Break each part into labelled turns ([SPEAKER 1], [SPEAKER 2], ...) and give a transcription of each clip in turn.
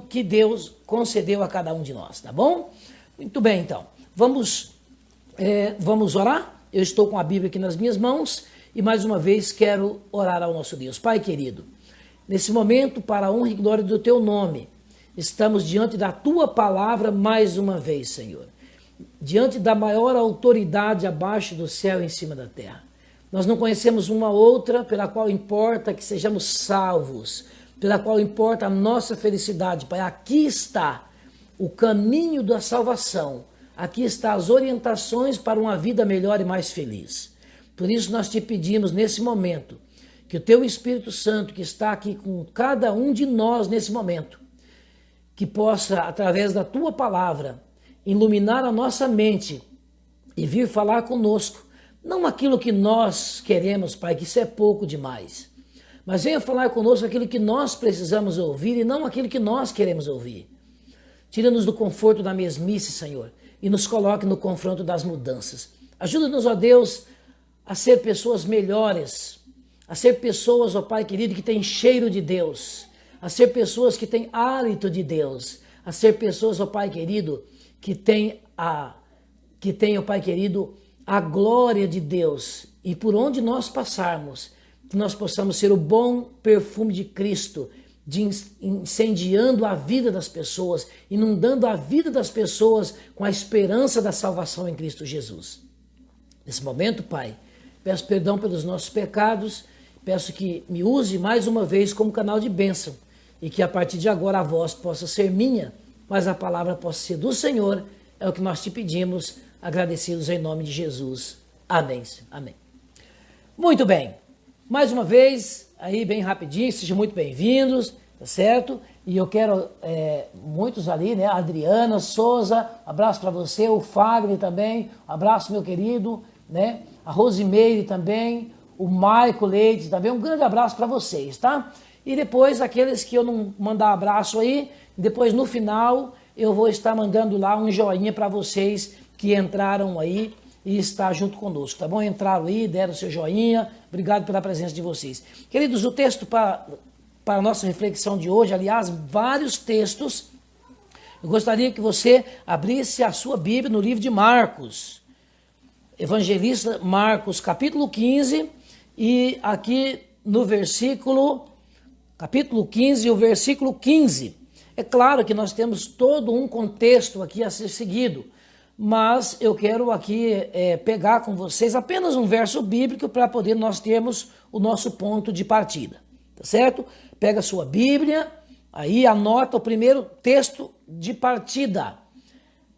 [SPEAKER 1] que Deus concedeu a cada um de nós, tá bom? Muito bem, então. Vamos orar? Eu estou com a Bíblia aqui nas minhas mãos e mais uma vez quero orar ao nosso Deus. Pai querido, nesse momento, para a honra e glória do Teu nome, estamos diante da Tua palavra mais uma vez, Senhor. Diante da maior autoridade abaixo do céu e em cima da terra. Nós não conhecemos uma outra pela qual importa que sejamos salvos, pela qual importa a nossa felicidade, Pai. Aqui está o caminho da salvação. Aqui está as orientações para uma vida melhor e mais feliz. Por isso nós te pedimos nesse momento, que o Teu Espírito Santo, que está aqui com cada um de nós nesse momento, que possa, através da Tua palavra, iluminar a nossa mente e vir falar conosco, não aquilo que nós queremos, Pai, que isso é pouco demais, mas venha falar conosco aquilo que nós precisamos ouvir e não aquilo que nós queremos ouvir. Tira-nos do conforto da mesmice, Senhor, e nos coloque no confronto das mudanças. Ajuda-nos, ó Deus, a ser pessoas melhores, a ser pessoas, ó Pai querido, que têm cheiro de Deus, a ser pessoas que têm hálito de Deus, a ser pessoas, ó Pai querido, que têm, ó Pai querido, a glória de Deus. E por onde nós passarmos, que nós possamos ser o bom perfume de Cristo, incendiando a vida das pessoas, inundando a vida das pessoas com a esperança da salvação em Cristo Jesus. Nesse momento, Pai, peço perdão pelos nossos pecados, peço que me use mais uma vez como canal de bênção e que a partir de agora a voz possa ser minha, mas a palavra possa ser do Senhor. É o que nós te pedimos, agradecidos em nome de Jesus. Amém. Amém. Muito bem. Mais uma vez, aí bem rapidinho, sejam muito bem-vindos, tá certo? E eu quero, muitos ali, né? Adriana Souza, abraço para você, o Fagner também, abraço meu querido, né? A Rosimeire também, o Maico Leite também, um grande abraço para vocês, tá? E depois, aqueles que eu não mandar abraço aí, depois no final eu vou estar mandando lá um joinha para vocês que entraram aí e está junto conosco, tá bom? Entraram aí, deram seu joinha, obrigado pela presença de vocês. Queridos, o texto para a nossa reflexão de hoje, aliás, vários textos, eu gostaria que você abrisse a sua Bíblia no livro de Marcos, Evangelista Marcos, capítulo 15, e aqui no capítulo 15, o versículo 15. É claro que nós temos todo um contexto aqui a ser seguido, mas eu quero aqui pegar com vocês apenas um verso bíblico para poder nós termos o nosso ponto de partida, tá certo? Pega a sua Bíblia, aí anota o primeiro texto de partida,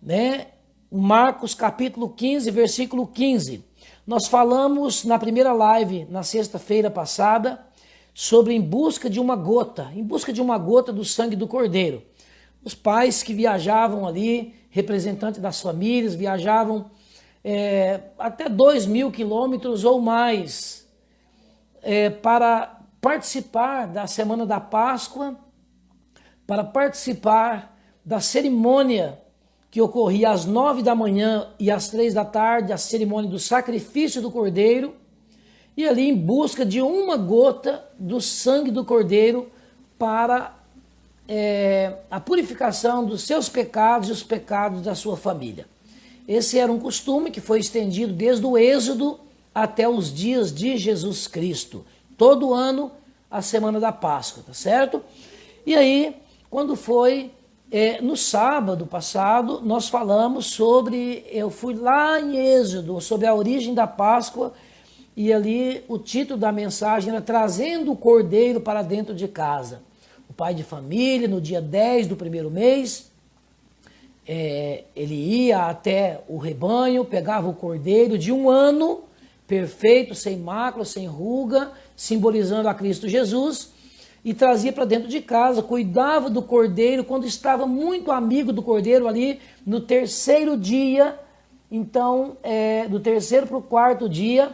[SPEAKER 1] né? Marcos capítulo 15, versículo 15. Nós falamos na primeira live, na sexta-feira passada, sobre em busca de uma gota do sangue do Cordeiro. Os pais que viajavam ali, representantes das famílias, viajavam até 2.000 quilômetros ou mais para participar da Semana da Páscoa, para participar da cerimônia que ocorria às 9 da manhã e às 3 da tarde, a cerimônia do sacrifício do Cordeiro, e ali em busca de uma gota do sangue do Cordeiro para a purificação dos seus pecados e os pecados da sua família. Esse era um costume que foi estendido desde o Êxodo até os dias de Jesus Cristo. Todo ano, a Semana da Páscoa, tá certo? E aí, quando foi no sábado passado, nós falamos sobre, eu fui lá em Êxodo, sobre a origem da Páscoa, e ali o título da mensagem era Trazendo o Cordeiro para Dentro de Casa. O pai de família, no dia 10 do primeiro mês, ele ia até o rebanho, pegava o cordeiro de 1 ano, perfeito, sem mácula, sem ruga, simbolizando a Cristo Jesus, e trazia para dentro de casa, cuidava do cordeiro, quando estava muito amigo do cordeiro ali, no terceiro dia, então, do terceiro para o quarto dia,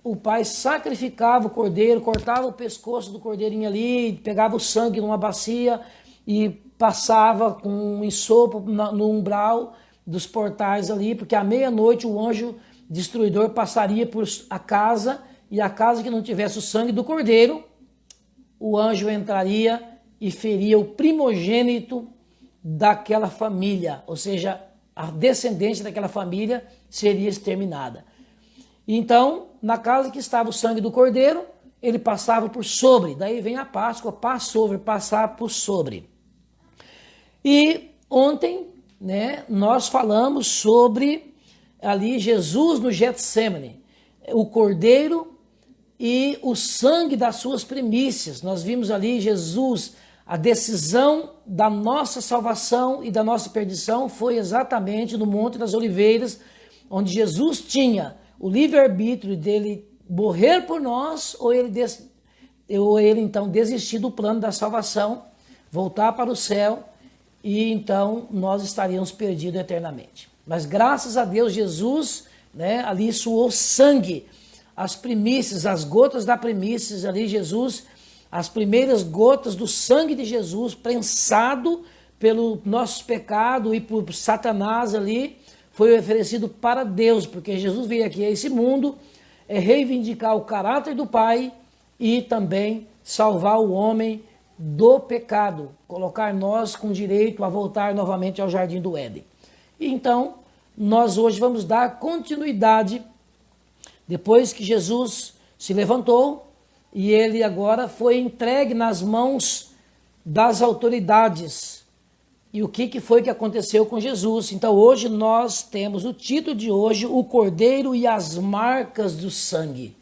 [SPEAKER 1] o pai sacrificava o cordeiro, cortava o pescoço do cordeirinho ali, pegava o sangue numa bacia e passava com um ensopo no umbral dos portais ali, porque à meia-noite o anjo destruidor passaria por a casa, e a casa que não tivesse o sangue do cordeiro, o anjo entraria e feria o primogênito daquela família, ou seja, a descendência daquela família seria exterminada. Então, na casa que estava o sangue do cordeiro, ele passava por sobre. Daí vem a Páscoa, Passover, passar por sobre. E ontem, né, nós falamos sobre ali Jesus no Getsemane, o cordeiro e o sangue das suas primícias. Nós vimos ali Jesus, a decisão da nossa salvação e da nossa perdição foi exatamente no Monte das Oliveiras, onde Jesus tinha o livre-arbítrio dele morrer por nós, ou ele então desistir do plano da salvação, voltar para o céu, e então nós estaríamos perdidos eternamente. Mas graças a Deus, Jesus, né, ali suou sangue, as primícias, as gotas da primícias ali, Jesus, as primeiras gotas do sangue de Jesus, prensado pelo nosso pecado e por Satanás ali, foi oferecido para Deus, porque Jesus veio aqui a esse mundo reivindicar o caráter do Pai e também salvar o homem do pecado, colocar nós com direito a voltar novamente ao Jardim do Éden. E então, nós hoje vamos dar continuidade, depois que Jesus se levantou e ele agora foi entregue nas mãos das autoridades. E o que foi que aconteceu com Jesus? Então hoje nós temos o título de hoje, o Cordeiro e as Marcas do Sangue.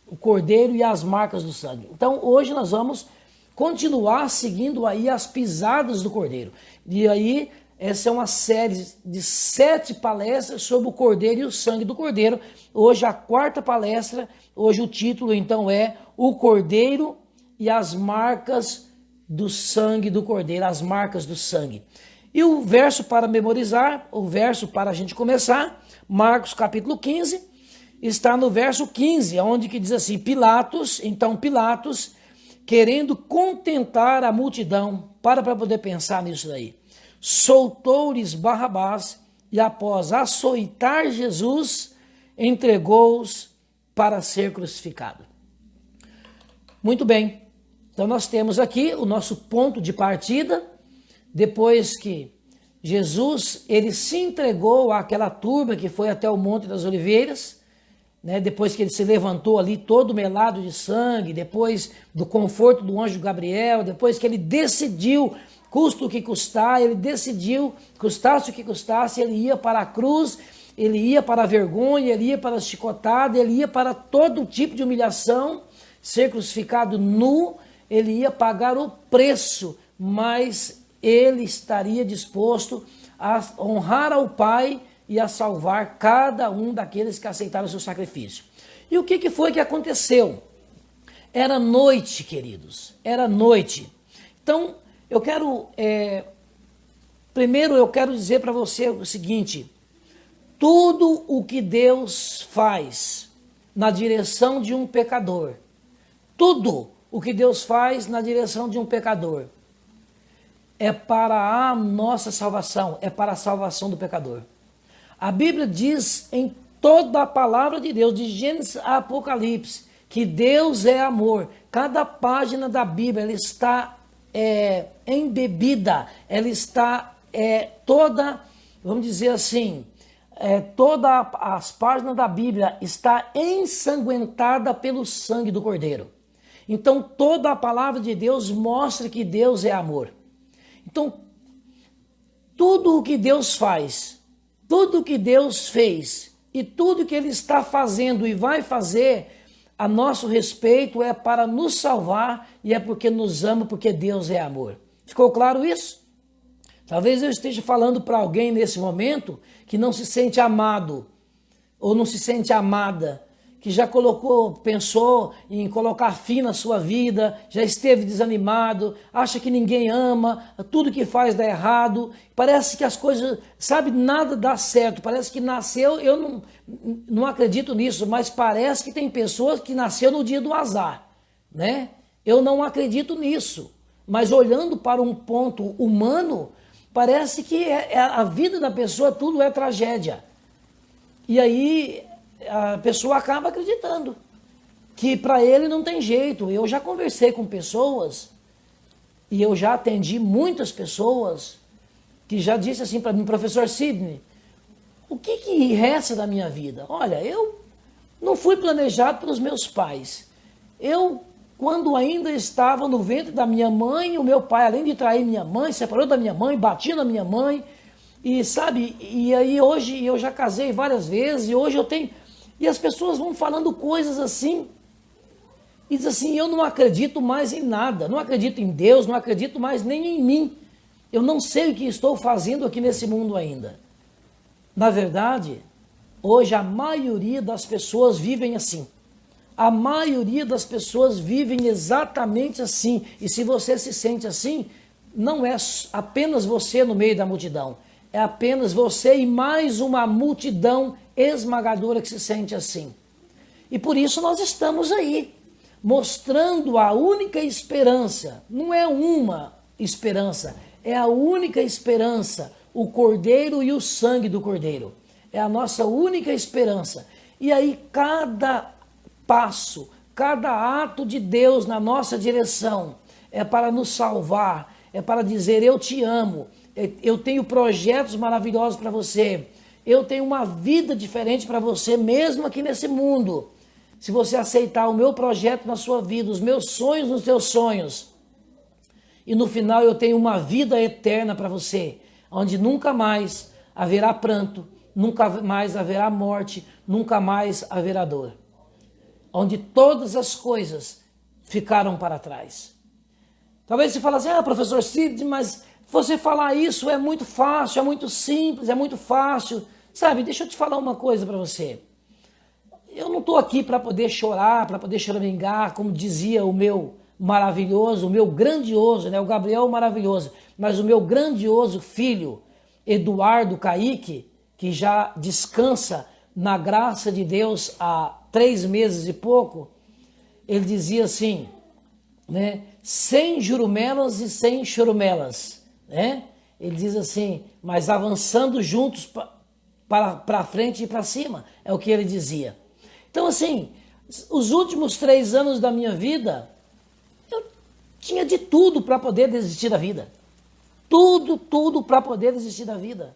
[SPEAKER 1] O Cordeiro e as Marcas do Sangue. Então hoje nós vamos continuar seguindo aí as pisadas do Cordeiro. E aí essa é uma série de 7 palestras sobre o Cordeiro e o sangue do Cordeiro. Hoje a 4ª palestra, hoje o título então é o Cordeiro e as Marcas do sangue do Cordeiro, as marcas do sangue. E o verso para memorizar, o verso para a gente começar, Marcos capítulo 15, está no verso 15, onde que diz assim, Pilatos, querendo contentar a multidão, para poder pensar nisso daí, soltou-lhes Barrabás e após açoitar Jesus, entregou-os para ser crucificado. Muito bem. Então nós temos aqui o nosso ponto de partida, depois que Jesus ele se entregou àquela turma que foi até o Monte das Oliveiras, né, depois que ele se levantou ali todo melado de sangue, depois do conforto do anjo Gabriel, depois que ele decidiu, custa o que custar, ele decidiu, custasse o que custasse, ele ia para a cruz, ele ia para a vergonha, ele ia para a chicotada, ele ia para todo tipo de humilhação, ser crucificado nu, ele ia pagar o preço, mas ele estaria disposto a honrar ao Pai e a salvar cada um daqueles que aceitaram o seu sacrifício. E o que foi que aconteceu? Era noite, queridos, era noite. Então, eu quero, primeiro eu quero dizer para você o seguinte, tudo o que Deus faz na direção de um pecador, tudo o que Deus faz na direção de um pecador é para a nossa salvação, é para a salvação do pecador. A Bíblia diz em toda a palavra de Deus, de Gênesis a Apocalipse, que Deus é amor. Cada página da Bíblia ela está embebida, ela está toda, vamos dizer assim, todas as páginas da Bíblia está ensanguentada pelo sangue do Cordeiro. Então toda a palavra de Deus mostra que Deus é amor. Então tudo o que Deus faz, tudo o que Deus fez e tudo que Ele está fazendo e vai fazer a nosso respeito é para nos salvar e é porque nos ama, porque Deus é amor. Ficou claro isso? Talvez eu esteja falando para alguém nesse momento que não se sente amado ou não se sente amada, que já pensou em colocar fim na sua vida, já esteve desanimado, acha que ninguém ama, tudo que faz dá errado, parece que as coisas, sabe, nada dá certo, parece que nasceu, eu não acredito nisso, mas parece que tem pessoas que nasceu no dia do azar, né? Eu não acredito nisso, mas olhando para um ponto humano, parece que a vida da pessoa tudo é tragédia. E aí a pessoa acaba acreditando que para ele não tem jeito. Eu já conversei com pessoas E eu já atendi muitas pessoas que já disse assim para mim, professor Sidney, o que resta da minha vida? Olha, eu não fui planejado pelos meus pais. Eu, quando ainda estava no ventre da minha mãe, o meu pai, além de trair minha mãe, separou da minha mãe, batia na minha mãe. E sabe, e aí hoje eu já casei várias vezes, e hoje eu tenho... E as pessoas vão falando coisas assim, e diz assim, eu não acredito mais em nada, não acredito em Deus, não acredito mais nem em mim. Eu não sei o que estou fazendo aqui nesse mundo ainda. Na verdade, hoje a maioria das pessoas vivem assim. A maioria das pessoas vivem exatamente assim. E se você se sente assim, não é apenas você no meio da multidão. É apenas você e mais uma multidão esmagadora que se sente assim. E por isso nós estamos aí, mostrando a única esperança. Não é uma esperança, é a única esperança. O Cordeiro e o sangue do Cordeiro. É a nossa única esperança. E aí cada passo, cada ato de Deus na nossa direção é para nos salvar, é para dizer eu te amo, eu tenho projetos maravilhosos para você, eu tenho uma vida diferente para você mesmo aqui nesse mundo. Se você aceitar o meu projeto na sua vida, os meus sonhos nos teus sonhos, e no final eu tenho uma vida eterna para você, onde nunca mais haverá pranto, nunca mais haverá morte, nunca mais haverá dor. Onde todas as coisas ficaram para trás. Talvez você fale assim, professor Cid, mas você falar isso é muito fácil, é muito simples, é muito fácil. Sabe, deixa eu te falar uma coisa para você. Eu não estou aqui para poder chorar, para poder choramingar, como dizia o meu maravilhoso, o meu grandioso, né, o Gabriel maravilhoso, mas o meu grandioso filho, Eduardo Caíque, que já descansa na graça de Deus há 3 meses e pouco, ele dizia assim, né, sem jurumelas e sem chorumelas, né? Ele diz assim, mas avançando juntos para frente e para cima, é o que ele dizia. Então assim, os últimos 3 anos da minha vida, eu tinha de tudo para poder desistir da vida. Tudo para poder desistir da vida.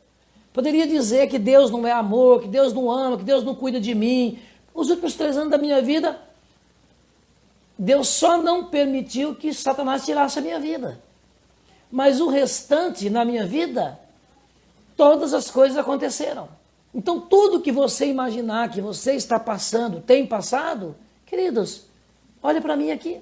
[SPEAKER 1] Poderia dizer que Deus não é amor, que Deus não ama, que Deus não cuida de mim. Os últimos 3 anos da minha vida, Deus só não permitiu que Satanás tirasse a minha vida. Mas o restante na minha vida, todas as coisas aconteceram. Então tudo que você imaginar que você está passando, tem passado, queridos, olha para mim aqui.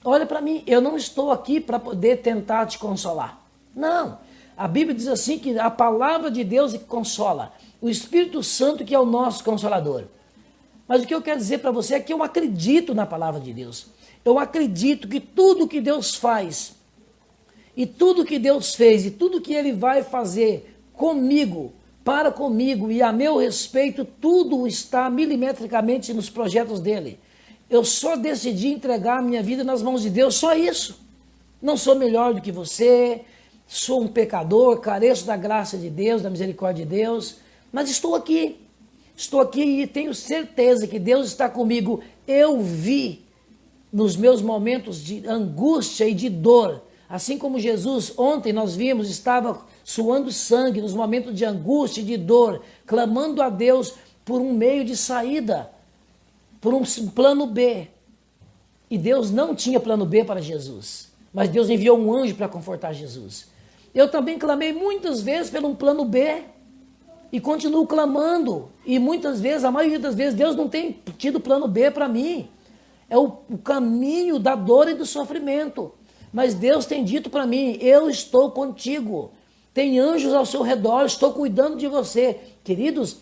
[SPEAKER 1] Olha para mim, eu não estou aqui para poder tentar te consolar. Não, a Bíblia diz assim que a palavra de Deus é que consola. O Espírito Santo que é o nosso consolador. Mas o que eu quero dizer para você é que eu acredito na palavra de Deus. Eu acredito que tudo que Deus faz, e tudo que Deus fez, e tudo que Ele vai fazer comigo, para comigo e a meu respeito, tudo está milimetricamente nos projetos dEle. Eu só decidi entregar a minha vida nas mãos de Deus, só isso. Não sou melhor do que você, sou um pecador, careço da graça de Deus, da misericórdia de Deus, mas estou aqui e tenho certeza que Deus está comigo. Eu vi nos meus momentos de angústia e de dor, assim como Jesus ontem nós vimos, estava suando sangue nos momentos de angústia e de dor, clamando a Deus por um meio de saída, por um plano B. E Deus não tinha plano B para Jesus, mas Deus enviou um anjo para confortar Jesus. Eu também clamei muitas vezes pelo um plano B, e continuo clamando, e muitas vezes, a maioria das vezes, Deus não tem tido plano B para mim. É o caminho da dor e do sofrimento. Mas Deus tem dito para mim, eu estou contigo. Tem anjos ao seu redor, estou cuidando de você. Queridos,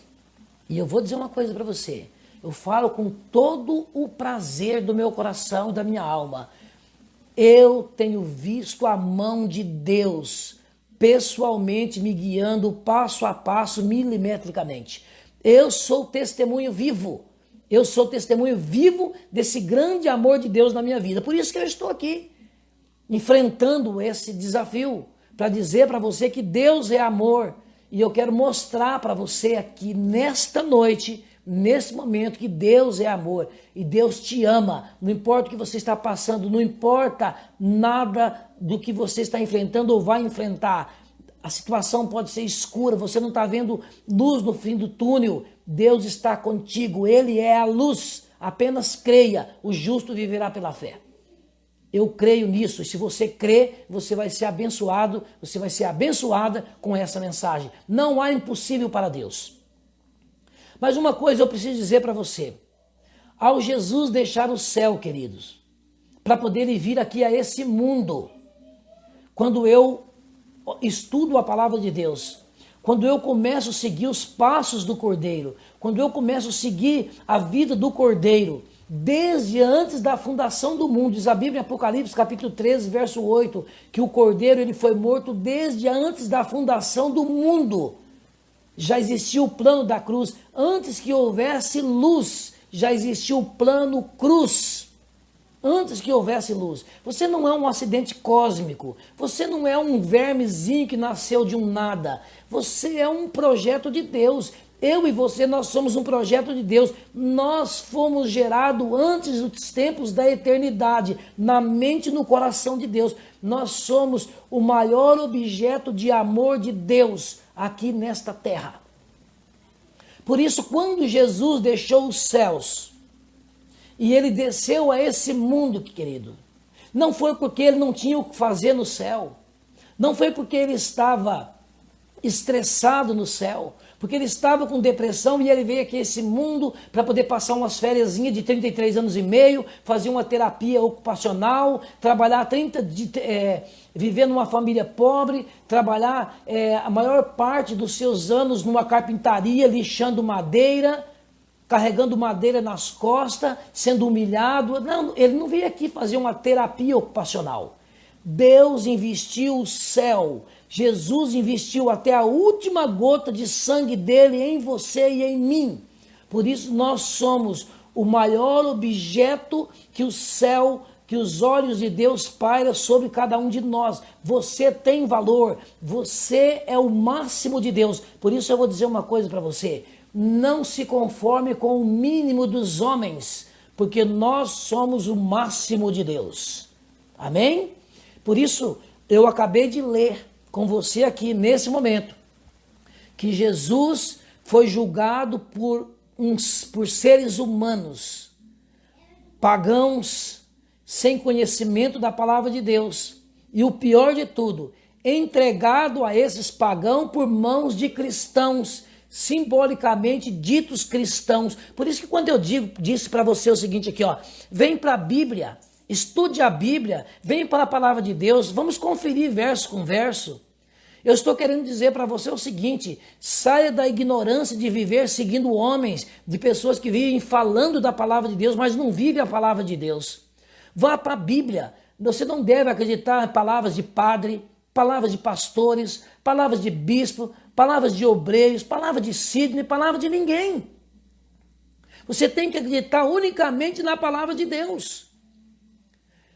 [SPEAKER 1] e eu vou dizer uma coisa para você. Eu falo com todo o prazer do meu coração e da minha alma. Eu tenho visto a mão de Deus pessoalmente me guiando passo a passo, milimetricamente. Eu sou testemunho vivo. Eu sou testemunho vivo desse grande amor de Deus na minha vida. Por isso que eu estou aqui, enfrentando esse desafio, para dizer para você que Deus é amor. E eu quero mostrar para você aqui nesta noite, nesse momento, que Deus é amor. E Deus te ama. Não importa o que você está passando, não importa nada do que você está enfrentando ou vai enfrentar. A situação pode ser escura, você não está vendo luz no fim do túnel. Deus está contigo, Ele é a luz. Apenas creia, o justo viverá pela fé. Eu creio nisso, e se você crê, você vai ser abençoado, você vai ser abençoada com essa mensagem. Não há impossível para Deus. Mas uma coisa eu preciso dizer para você. Ao Jesus deixar o céu, queridos, para poder vir aqui a esse mundo, quando eu estudo a palavra de Deus, quando eu começo a seguir os passos do Cordeiro, quando eu começo a seguir a vida do Cordeiro, desde antes da fundação do mundo, diz a Bíblia em Apocalipse capítulo 13, verso 8, que o Cordeiro ele foi morto desde antes da fundação do mundo. Já existia o plano da cruz, antes que houvesse luz, já existia o plano cruz. Antes que houvesse luz. Você não é um acidente cósmico. Você não é um vermezinho que nasceu de um nada. Você é um projeto de Deus. Eu e você, nós somos um projeto de Deus. Nós fomos gerados antes dos tempos da eternidade, na mente e no coração de Deus. Nós somos o maior objeto de amor de Deus aqui nesta terra. Por isso, quando Jesus deixou os céus e ele desceu a esse mundo, querido, não foi porque ele não tinha o que fazer no céu, não foi porque ele estava estressado no céu, porque ele estava com depressão e ele veio aqui a esse mundo para poder passar umas fériasinhas de 33 anos e meio, fazer uma terapia ocupacional, trabalhar viver numa família pobre, trabalhar a maior parte dos seus anos numa carpintaria, lixando madeira, carregando madeira nas costas, sendo humilhado. Não, ele não veio aqui fazer uma terapia ocupacional. Deus investiu o céu, Jesus investiu até a última gota de sangue dele em você e em mim. Por isso nós somos o maior objeto que o céu, que os olhos de Deus pairam sobre cada um de nós. Você tem valor, você é o máximo de Deus. Por isso eu vou dizer uma coisa para você. Não se conforme com o mínimo dos homens, porque nós somos o máximo de Deus. Amém? Por isso, eu acabei de ler com você aqui, nesse momento, que Jesus foi julgado por seres humanos, pagãos, sem conhecimento da palavra de Deus. E o pior de tudo, entregado a esses pagãos por mãos de cristãos, simbolicamente ditos cristãos. Por isso que quando eu disse para você o seguinte aqui, ó, vem para a Bíblia, estude a Bíblia, vem para a palavra de Deus, vamos conferir verso com verso. Eu estou querendo dizer para você o seguinte, saia da ignorância de viver seguindo homens, de pessoas que vivem falando da palavra de Deus, mas não vivem a palavra de Deus. Vá para a Bíblia, você não deve acreditar em palavras de padre, palavras de pastores, palavras de bispo, palavras de obreiros, palavras de Sidney, palavra de ninguém. Você tem que acreditar unicamente na palavra de Deus.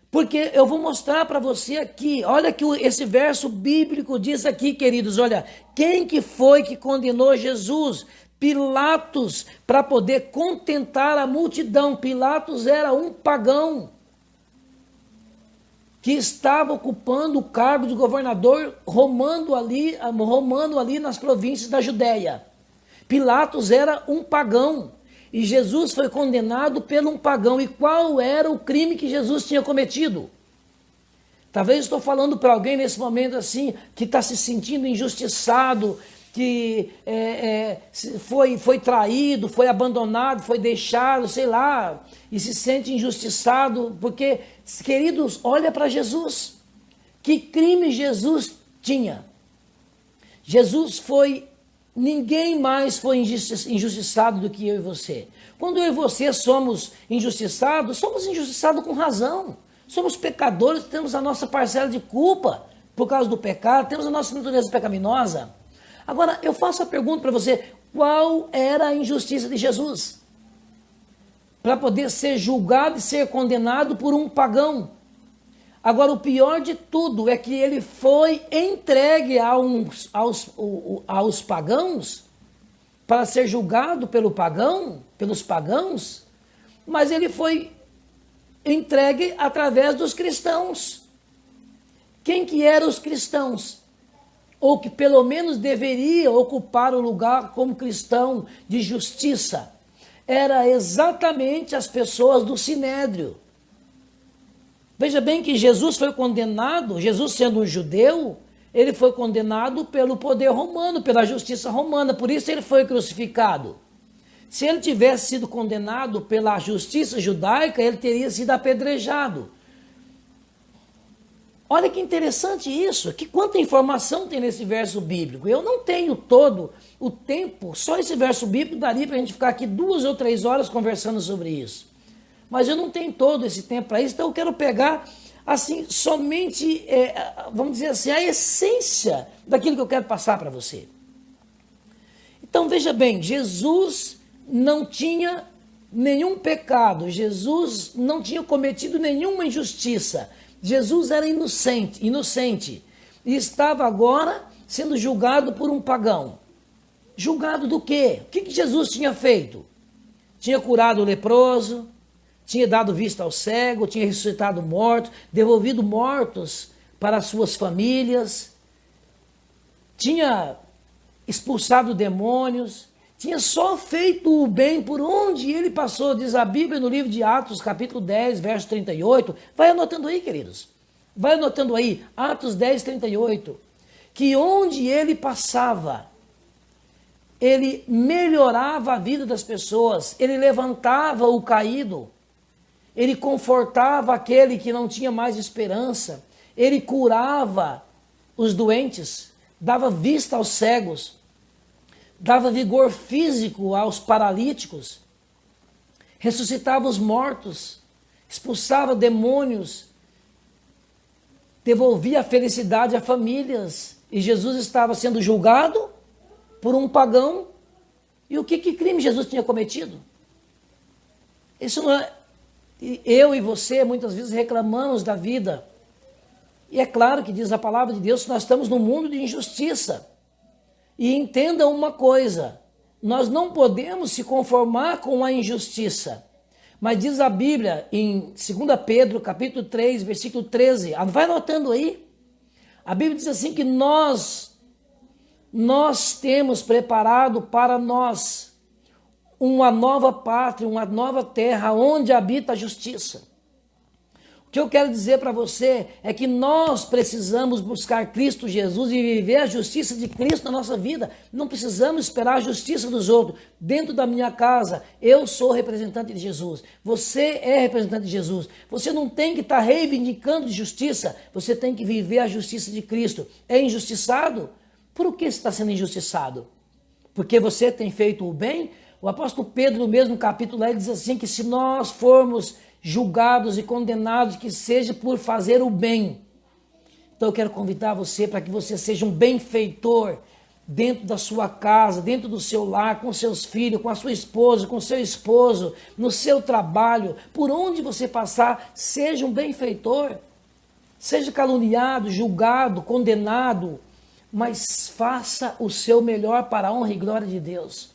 [SPEAKER 1] Porque eu vou mostrar para você aqui, olha que esse verso bíblico diz aqui, queridos, olha, quem que foi que condenou Jesus? Pilatos, para poder contentar a multidão. Pilatos era um pagão que estava ocupando o cargo de governador romano ali nas províncias da Judéia. Pilatos era um pagão. E Jesus foi condenado por um pagão. E qual era o crime que Jesus tinha cometido? Talvez estou falando para alguém nesse momento assim, que está se sentindo injustiçado, que foi traído, foi abandonado, foi deixado, sei lá, e se sente injustiçado, porque, queridos, olha para Jesus. Que crime Jesus tinha? Ninguém mais foi injustiçado do que eu e você. Quando eu e você somos injustiçados com razão. Somos pecadores, temos a nossa parcela de culpa por causa do pecado, temos a nossa natureza pecaminosa. Agora, eu faço a pergunta para você, qual era a injustiça de Jesus? Para poder ser julgado e ser condenado por um pagão. Agora, o pior de tudo é que ele foi entregue aos pagãos para ser julgado pelos pagãos, mas ele foi entregue através dos cristãos. Quem que eram os cristãos? Ou que pelo menos deveria ocupar o lugar como cristão de justiça? Era exatamente as pessoas do Sinédrio. Veja bem que Jesus foi condenado, Jesus sendo um judeu, ele foi condenado pelo poder romano, pela justiça romana, por isso ele foi crucificado. Se ele tivesse sido condenado pela justiça judaica, ele teria sido apedrejado. Olha que interessante isso, que quanta informação tem nesse verso bíblico. Eu não tenho todo o tempo, só esse verso bíblico daria para a gente ficar aqui 2 ou 3 horas conversando sobre isso. Mas eu não tenho todo esse tempo para isso, então eu quero pegar, assim, somente, vamos dizer assim, a essência daquilo que eu quero passar para você. Então, veja bem, Jesus não tinha nenhum pecado, Jesus não tinha cometido nenhuma injustiça, Jesus era inocente, e estava agora sendo julgado por um pagão. Julgado do quê? O que Jesus tinha feito? Tinha curado o leproso, tinha dado vista ao cego, tinha ressuscitado mortos, devolvido mortos para as suas famílias, tinha expulsado demônios, tinha só feito o bem por onde ele passou, diz a Bíblia no livro de Atos, capítulo 10, verso 38. Vai anotando aí, queridos. Vai anotando aí, Atos 10, 38. Que onde ele passava, ele melhorava a vida das pessoas, ele levantava o caído, ele confortava aquele que não tinha mais esperança, ele curava os doentes, dava vista aos cegos, dava vigor físico aos paralíticos, ressuscitava os mortos, expulsava demônios, devolvia a felicidade a famílias. E Jesus estava sendo julgado por um pagão. E o que crime Jesus tinha cometido? Isso não é... Eu e você muitas vezes reclamamos da vida. E é claro que diz a palavra de Deus que nós estamos num mundo de injustiça. E entenda uma coisa, nós não podemos se conformar com a injustiça. Mas diz a Bíblia em 2 Pedro, capítulo 3, versículo 13, vai anotando aí. A Bíblia diz assim que nós temos preparado para nós uma nova pátria, uma nova terra, onde habita a justiça. O que eu quero dizer para você é que nós precisamos buscar Cristo Jesus e viver a justiça de Cristo na nossa vida. Não precisamos esperar a justiça dos outros. Dentro da minha casa, eu sou representante de Jesus. Você é representante de Jesus. Você não tem que estar reivindicando de justiça. Você tem que viver a justiça de Cristo. É injustiçado? Por que você está sendo injustiçado? Porque você tem feito o bem? O apóstolo Pedro, no mesmo capítulo, ele diz assim, que se nós formos julgados e condenados, que seja por fazer o bem. Então eu quero convidar você para que você seja um benfeitor dentro da sua casa, dentro do seu lar, com seus filhos, com a sua esposa, com seu esposo, no seu trabalho, por onde você passar, seja um benfeitor. Seja caluniado, julgado, condenado, mas faça o seu melhor para a honra e glória de Deus.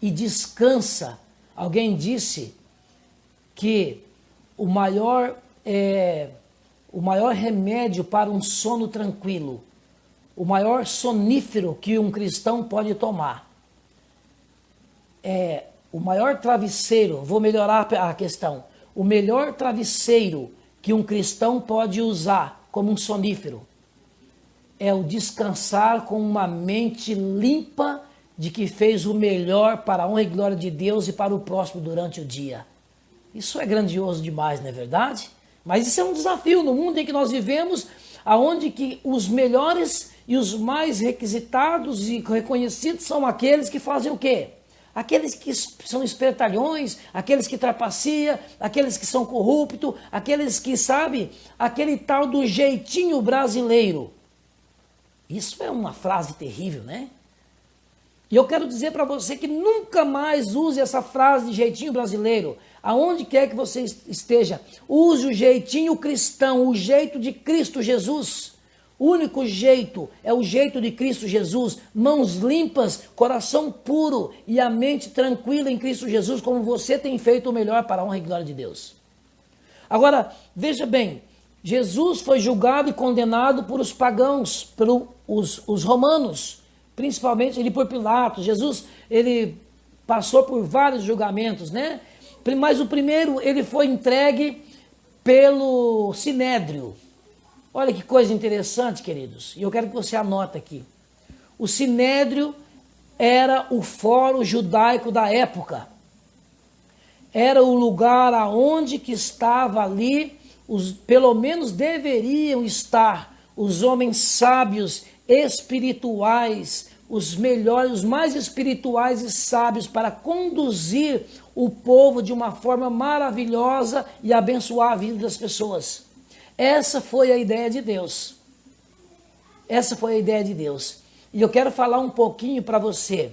[SPEAKER 1] E descansa. Alguém disse que o maior remédio para um sono tranquilo, o maior sonífero que um cristão pode tomar, o maior travesseiro, vou melhorar a questão, o melhor travesseiro que um cristão pode usar como um sonífero é o descansar com uma mente limpa de que fez o melhor para a honra e glória de Deus e para o próximo durante o dia. Isso é grandioso demais, não é verdade? Mas isso é um desafio no mundo em que nós vivemos, aonde que os melhores e os mais requisitados e reconhecidos são aqueles que fazem o quê? Aqueles que são espertalhões, aqueles que trapaceiam, aqueles que são corruptos, aqueles que, sabe, aquele tal do jeitinho brasileiro. Isso é uma frase terrível, né? E eu quero dizer para você que nunca mais use essa frase de jeitinho brasileiro. Aonde quer que você esteja, use o jeitinho cristão, o jeito de Cristo Jesus. O único jeito é o jeito de Cristo Jesus. Mãos limpas, coração puro e a mente tranquila em Cristo Jesus, como você tem feito o melhor para a honra e glória de Deus. Agora, veja bem, Jesus foi julgado e condenado por os pagãos, pelos romanos, principalmente ele por Pilatos. Jesus, ele passou por vários julgamentos, né? Mas o primeiro, ele foi entregue pelo Sinédrio. Olha que coisa interessante, queridos. E eu quero que você anote aqui. O Sinédrio era o fórum judaico da época. Era o lugar aonde que estava ali, pelo menos deveriam estar, os homens sábios, espirituais, os melhores, os mais espirituais e sábios para conduzir o povo de uma forma maravilhosa e abençoar a vida das pessoas. Essa foi a ideia de Deus. Essa foi a ideia de Deus. E eu quero falar um pouquinho para você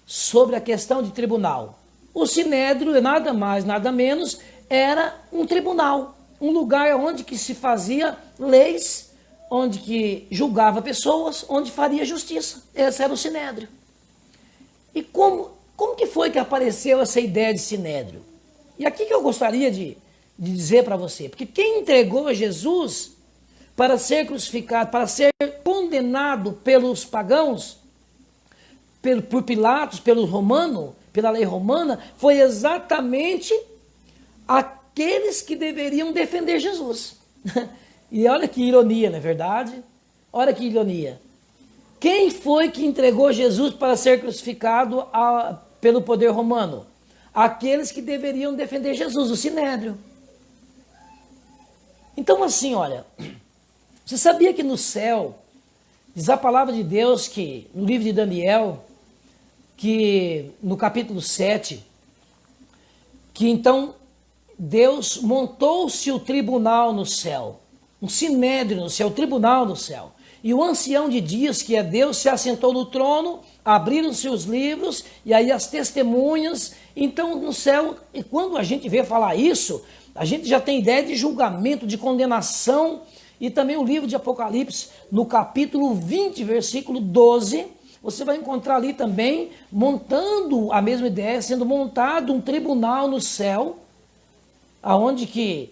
[SPEAKER 1] sobre a questão de tribunal. O Sinédrio, nada mais, nada menos, era um tribunal, um lugar onde que se fazia leis, onde que julgava pessoas, onde faria justiça. Esse era o Sinédrio. E como que foi que apareceu essa ideia de Sinédrio? E aqui que eu gostaria de dizer para você, porque quem entregou Jesus para ser crucificado, para ser condenado pelos pagãos, por Pilatos, pelo romano, pela lei romana, foi exatamente aqueles que deveriam defender Jesus. E olha que ironia, não é verdade? Olha que ironia. Quem foi que entregou Jesus para ser crucificado pelo poder romano? Aqueles que deveriam defender Jesus, o Sinédrio. Então assim, olha, você sabia que no céu, diz a palavra de Deus que no livro de Daniel, que no capítulo 7, que então Deus montou-se o tribunal no céu, um sinédrio no céu, o tribunal no céu. E o ancião de dias, que é Deus, se assentou no trono, abriram-se os livros, e aí as testemunhas. Então no céu, e quando a gente vê falar isso, a gente já tem ideia de julgamento, de condenação. E também o livro de Apocalipse, no capítulo 20, versículo 12, você vai encontrar ali também, montando a mesma ideia, sendo montado um tribunal no céu, aonde que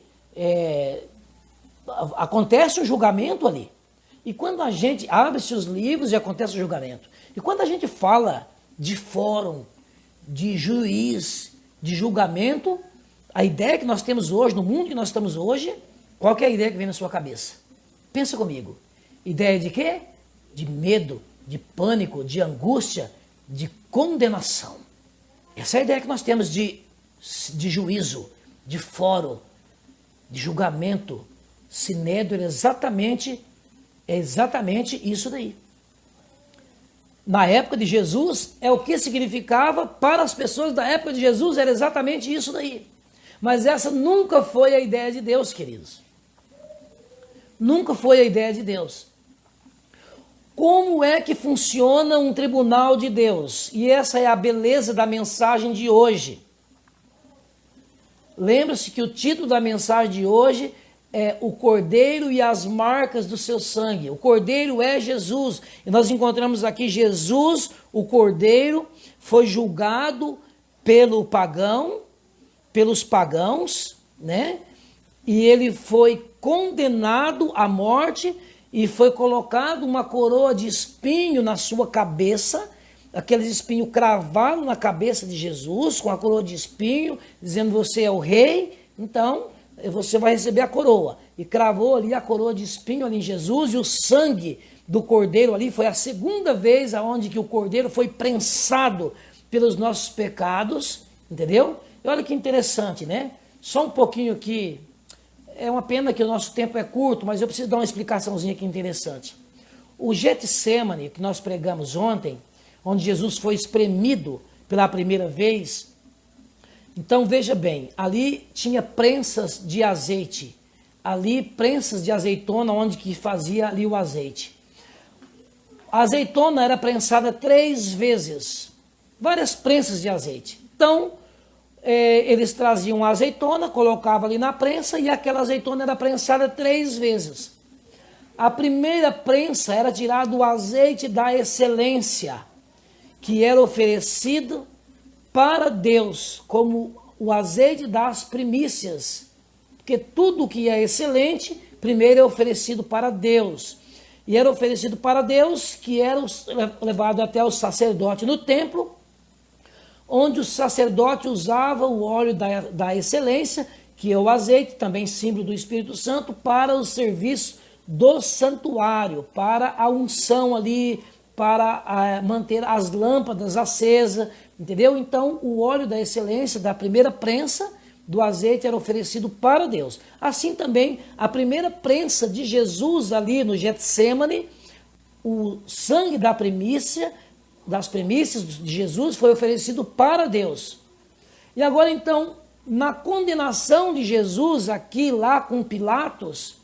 [SPEAKER 1] acontece o julgamento ali. E quando a gente abre-se os livros e acontece o julgamento. E quando a gente fala de fórum, de juiz, de julgamento, a ideia que nós temos hoje, no mundo que nós estamos hoje, qual que é a ideia que vem na sua cabeça? Pensa comigo. Ideia de quê? De medo, de pânico, de angústia, de condenação. Essa é a ideia que nós temos de juízo, de fórum, de julgamento. Sinédrio é exatamente isso daí. Na época de Jesus, é o que significava para as pessoas da época de Jesus, era exatamente isso daí. Mas essa nunca foi a ideia de Deus, queridos. Nunca foi a ideia de Deus. Como é que funciona um tribunal de Deus? E essa é a beleza da mensagem de hoje. Lembre-se que o título da mensagem de hoje é o Cordeiro e as marcas do seu sangue. O Cordeiro é Jesus. E nós encontramos aqui Jesus, o Cordeiro, foi julgado pelos pagãos, né? E ele foi condenado à morte e foi colocado uma coroa de espinho na sua cabeça, aqueles espinhos cravados na cabeça de Jesus, com a coroa de espinho, dizendo: você é o rei, então você vai receber a coroa. E cravou ali a coroa de espinho ali em Jesus, e o sangue do cordeiro ali foi a segunda vez aonde que o cordeiro foi prensado pelos nossos pecados, entendeu? E olha que interessante, né? Só um pouquinho aqui, é uma pena que o nosso tempo é curto, mas eu preciso dar uma explicaçãozinha aqui interessante. O Getsemane, que nós pregamos ontem, onde Jesus foi espremido pela primeira vez, então veja bem, ali tinha prensas de azeite, ali prensas de azeitona, onde que fazia ali o azeite. A azeitona era prensada 3 vezes, várias prensas de azeite. Então, eles traziam a azeitona, colocavam ali na prensa, e aquela azeitona era prensada 3 vezes. A primeira prensa era tirado o azeite da excelência, que era oferecido para Deus, como o azeite das primícias, porque tudo que é excelente primeiro é oferecido para Deus. E era oferecido para Deus, que era levado até o sacerdote no templo, onde o sacerdote usava o óleo da excelência, que é o azeite, também símbolo do Espírito Santo, para o serviço do santuário, para a unção ali, para manter as lâmpadas acesas, entendeu? Então, o óleo da excelência, da primeira prensa do azeite, era oferecido para Deus. Assim também, a primeira prensa de Jesus ali no Getsêmani, o sangue das primícias de Jesus foi oferecido para Deus. E agora então, na condenação de Jesus aqui, lá com Pilatos,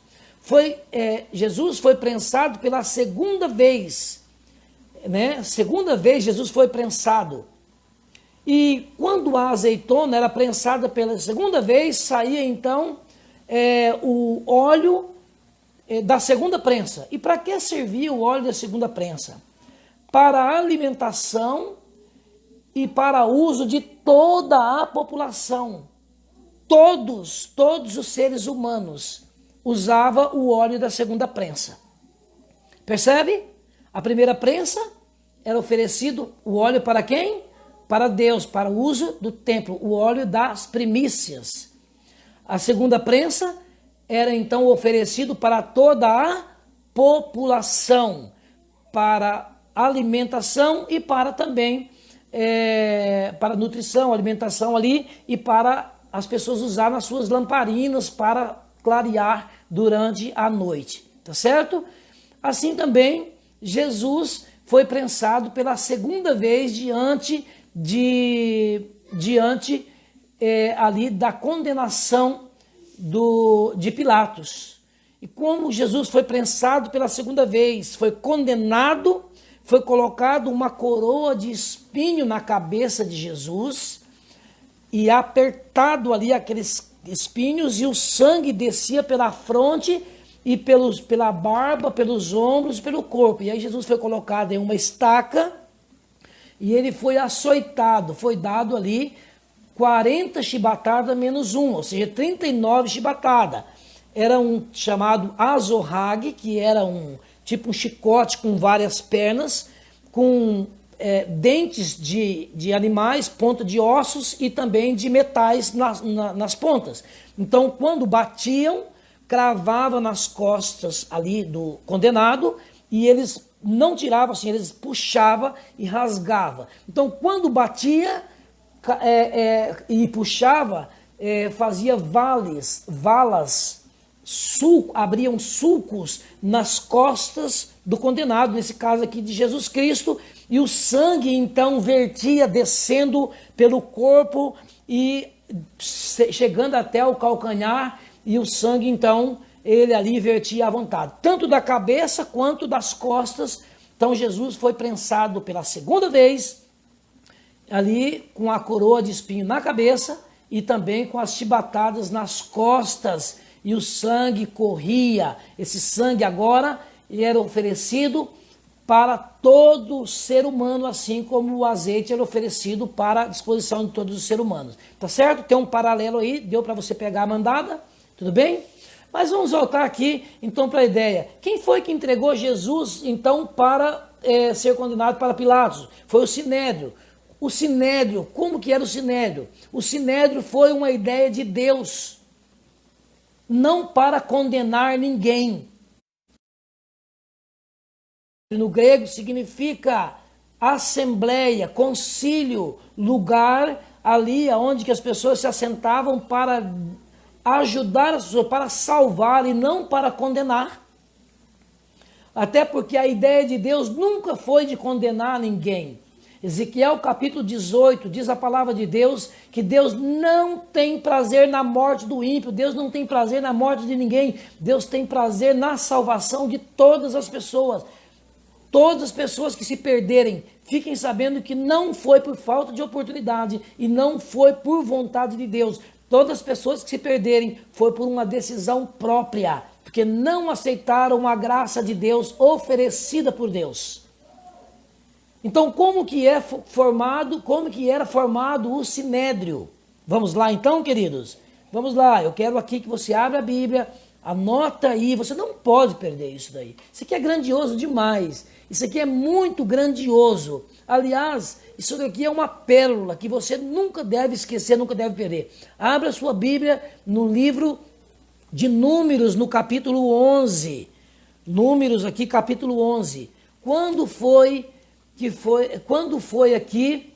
[SPEAKER 1] Jesus foi prensado pela segunda vez, né? Segunda vez Jesus foi prensado. E quando a azeitona era prensada pela segunda vez, saía então o óleo da segunda prensa. E para que servia o óleo da segunda prensa? Para a alimentação e para uso de toda a população. Todos os seres humanos usavam o óleo da segunda prensa. Percebe? A primeira prensa era oferecido o óleo para quem? Para Deus, para o uso do templo, o óleo das primícias. A segunda prensa era então oferecido para toda a população, para alimentação e para também para nutrição, alimentação ali, e para as pessoas usar nas suas lamparinas para clarear durante a noite, tá certo? Assim também, Jesus foi prensado pela segunda vez diante ali da condenação de Pilatos. E como Jesus foi prensado pela segunda vez, foi condenado, foi colocado uma coroa de espinho na cabeça de Jesus e apertado ali aqueles espinhos, e o sangue descia pela fronte e pela barba, pelos ombros, pelo corpo. E aí Jesus foi colocado em uma estaca e ele foi açoitado, foi dado ali 40 chibatadas menos 1, ou seja, 39 chibatadas. Era um chamado azorrague, que era tipo um chicote com várias pernas, com dentes de animais, ponta de ossos e também de metais nas pontas. Então, quando batiam, cravava nas costas ali do condenado, e eles não tiravam assim, eles puxavam e rasgavam. Então, quando batia e puxava, fazia valas, abriam sulcos nas costas do condenado, nesse caso aqui de Jesus Cristo, e o sangue então vertia descendo pelo corpo e chegando até o calcanhar, e o sangue então ele ali vertia à vontade, tanto da cabeça quanto das costas. Então Jesus foi prensado pela segunda vez, ali com a coroa de espinho na cabeça e também com as chibatadas nas costas, e o sangue corria. Esse sangue agora ele era oferecido para todo ser humano, assim como o azeite era oferecido para a disposição de todos os seres humanos. Tá certo? Tem um paralelo aí, deu para você pegar a mandada, tudo bem? Mas vamos voltar aqui, então, para a ideia. Quem foi que entregou Jesus, então, para ser condenado para Pilatos? Foi o Sinédrio. O Sinédrio, como que era o Sinédrio? O Sinédrio foi uma ideia de Deus, não para condenar ninguém. No grego significa assembleia, concílio, lugar ali onde que as pessoas se assentavam para ajudar as pessoas, para salvar e não para condenar. Até porque a ideia de Deus nunca foi de condenar ninguém. Ezequiel capítulo 18 diz a palavra de Deus que Deus não tem prazer na morte do ímpio, Deus não tem prazer na morte de ninguém, Deus tem prazer na salvação de todas as pessoas. Todas as pessoas que se perderem, fiquem sabendo que não foi por falta de oportunidade e não foi por vontade de Deus. Todas as pessoas que se perderem foi por uma decisão própria, porque não aceitaram a graça de Deus oferecida por Deus. Então, como que era formado o Sinédrio? Vamos lá então, queridos? Vamos lá, eu quero aqui que você abra a Bíblia, Anota aí, você não pode perder isso daí. Isso aqui é grandioso demais. Isso aqui é muito grandioso. Aliás, isso daqui é uma pérola que você nunca deve esquecer, nunca deve perder. Abra sua Bíblia no livro de Números, no capítulo 11. Números aqui, capítulo 11. Quando foi aqui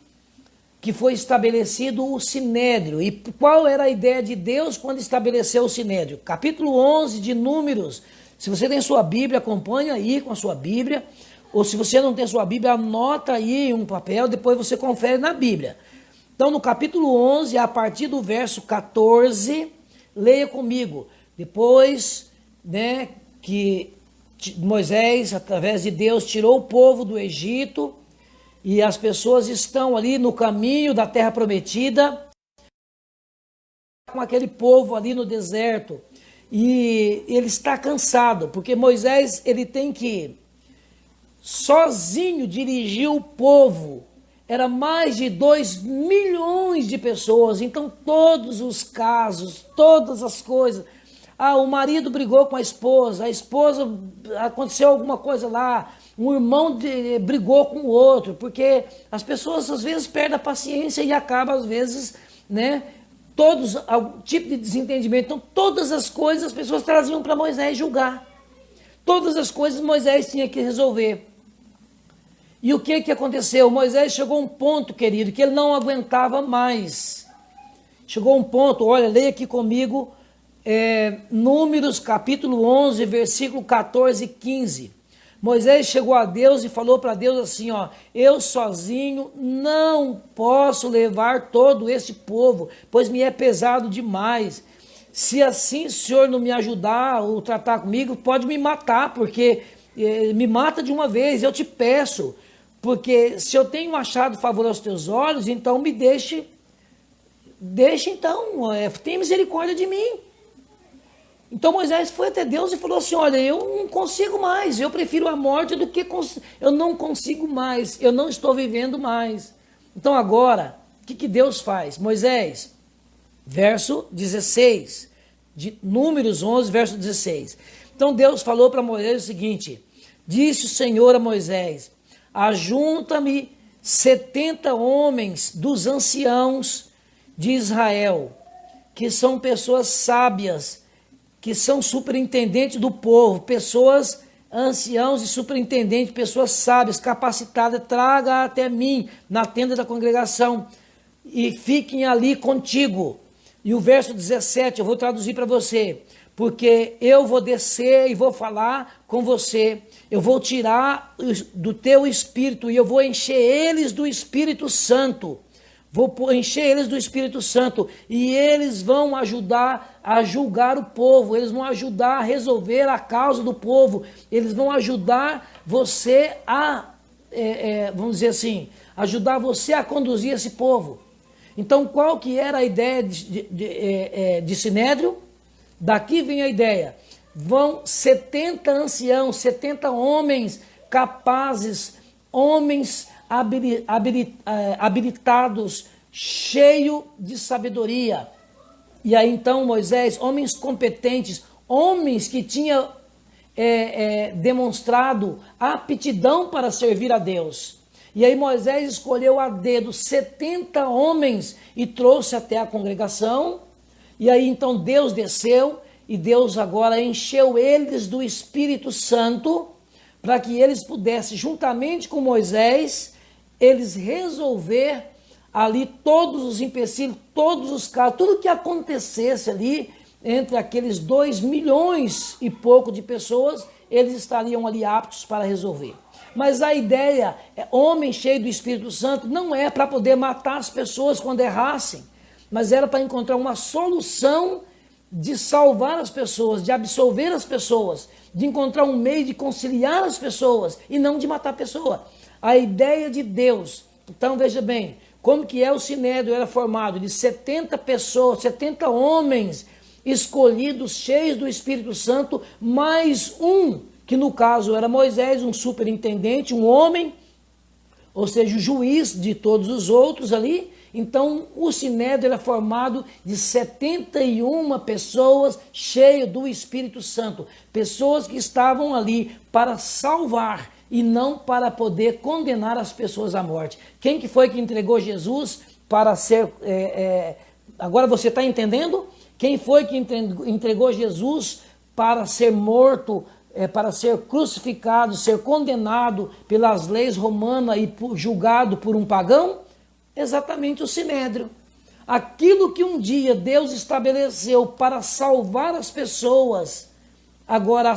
[SPEAKER 1] que foi estabelecido o Sinédrio? E qual era a ideia de Deus quando estabeleceu o Sinédrio? Capítulo 11 de Números. Se você tem sua Bíblia, acompanha aí com a sua Bíblia. Ou se você não tem sua Bíblia, anota aí em um papel, depois você confere na Bíblia. Então, no capítulo 11, a partir do verso 14, leia comigo. Depois, né, que Moisés, através de Deus, tirou o povo do Egito, e as pessoas estão ali no caminho da terra prometida, com aquele povo ali no deserto, e ele está cansado, porque Moisés, ele tem que sozinho dirigir o povo. Era mais de 2 milhões de pessoas, então todos os casos, todas as coisas. O marido brigou com a esposa aconteceu alguma coisa lá, um irmão brigou com o outro, porque as pessoas às vezes perdem a paciência e acabam às vezes, né, algum tipo de desentendimento. Então todas as coisas as pessoas traziam para Moisés julgar. Todas as coisas Moisés tinha que resolver. E o que aconteceu? Moisés chegou a um ponto, querido, que ele não aguentava mais. Chegou a um ponto, olha, leia aqui comigo, Números capítulo 11, versículo 14 e 15. Moisés chegou a Deus e falou para Deus assim, eu sozinho não posso levar todo esse povo, pois me é pesado demais. Se assim o Senhor não me ajudar ou tratar comigo, pode me matar, porque me mata de uma vez, eu te peço. Porque se eu tenho achado favor aos teus olhos, então me deixe então, tenha misericórdia de mim. Então Moisés foi até Deus e falou assim, olha, eu não consigo mais, eu prefiro a morte do que, eu não consigo mais, eu não estou vivendo mais. Então agora, o que Deus faz? Moisés, verso 16, de Números 11, verso 16. Então Deus falou para Moisés o seguinte, disse o Senhor a Moisés, ajunta-me 70 homens dos anciãos de Israel, que são pessoas sábias, que são superintendentes do povo, pessoas anciãos e superintendentes, pessoas sábias, capacitadas, traga até mim na tenda da congregação e fiquem ali contigo. E o verso 17, eu vou traduzir para você, porque eu vou descer e vou falar com você, eu vou tirar do teu espírito e eu vou encher eles do Espírito Santo. Vou encher eles do Espírito Santo e eles vão ajudar a julgar o povo, eles vão ajudar a resolver a causa do povo, eles vão ajudar você vamos dizer assim, ajudar você a conduzir esse povo. Então qual que era a ideia de Sinédrio? Daqui vem a ideia, vão 70 anciãos, 70 homens capazes, homens habilitados, cheio de sabedoria. E aí então Moisés, homens competentes, homens que tinham demonstrado aptidão para servir a Deus. E aí Moisés escolheu a dedo 70 homens e trouxe até a congregação. E aí então Deus desceu e Deus agora encheu eles do Espírito Santo para que eles pudessem, juntamente com Moisés, eles resolver ali todos os empecilhos, todos os casos, tudo que acontecesse ali entre aqueles 2 milhões e pouco de pessoas, eles estariam ali aptos para resolver. Mas a ideia, homem cheio do Espírito Santo, não é para poder matar as pessoas quando errassem, mas era para encontrar uma solução de salvar as pessoas, de absolver as pessoas, de encontrar um meio de conciliar as pessoas e não de matar a pessoa. A ideia de Deus. Então veja bem, como que o Sinédrio era formado de 70 pessoas, 70 homens escolhidos, cheios do Espírito Santo, mais um, que no caso era Moisés, um superintendente, um homem, ou seja, o juiz de todos os outros ali, Então, o Sinédrio era formado de 71 pessoas cheias do Espírito Santo. Pessoas que estavam ali para salvar e não para poder condenar as pessoas à morte. Quem que foi que entregou Jesus para ser... Agora você está entendendo? Quem foi que entregou Jesus para ser morto, para ser crucificado, ser condenado pelas leis romanas e julgado por um pagão? Exatamente o Sinédrio. Aquilo que um dia Deus estabeleceu para salvar as pessoas, agora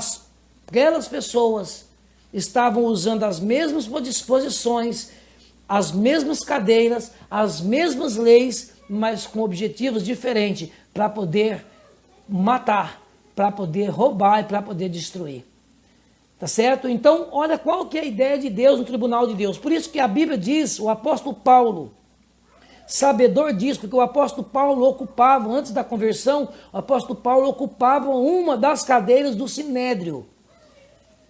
[SPEAKER 1] aquelas pessoas estavam usando as mesmas disposições, as mesmas cadeiras, as mesmas leis, mas com objetivos diferentes, para poder matar, para poder roubar e para poder destruir. Tá certo? Então, olha qual que é a ideia de Deus no tribunal de Deus. Por isso que a Bíblia diz, o apóstolo Paulo, sabedor disso, porque o apóstolo Paulo ocupava, antes da conversão, o apóstolo Paulo ocupava uma das cadeiras do Sinédrio.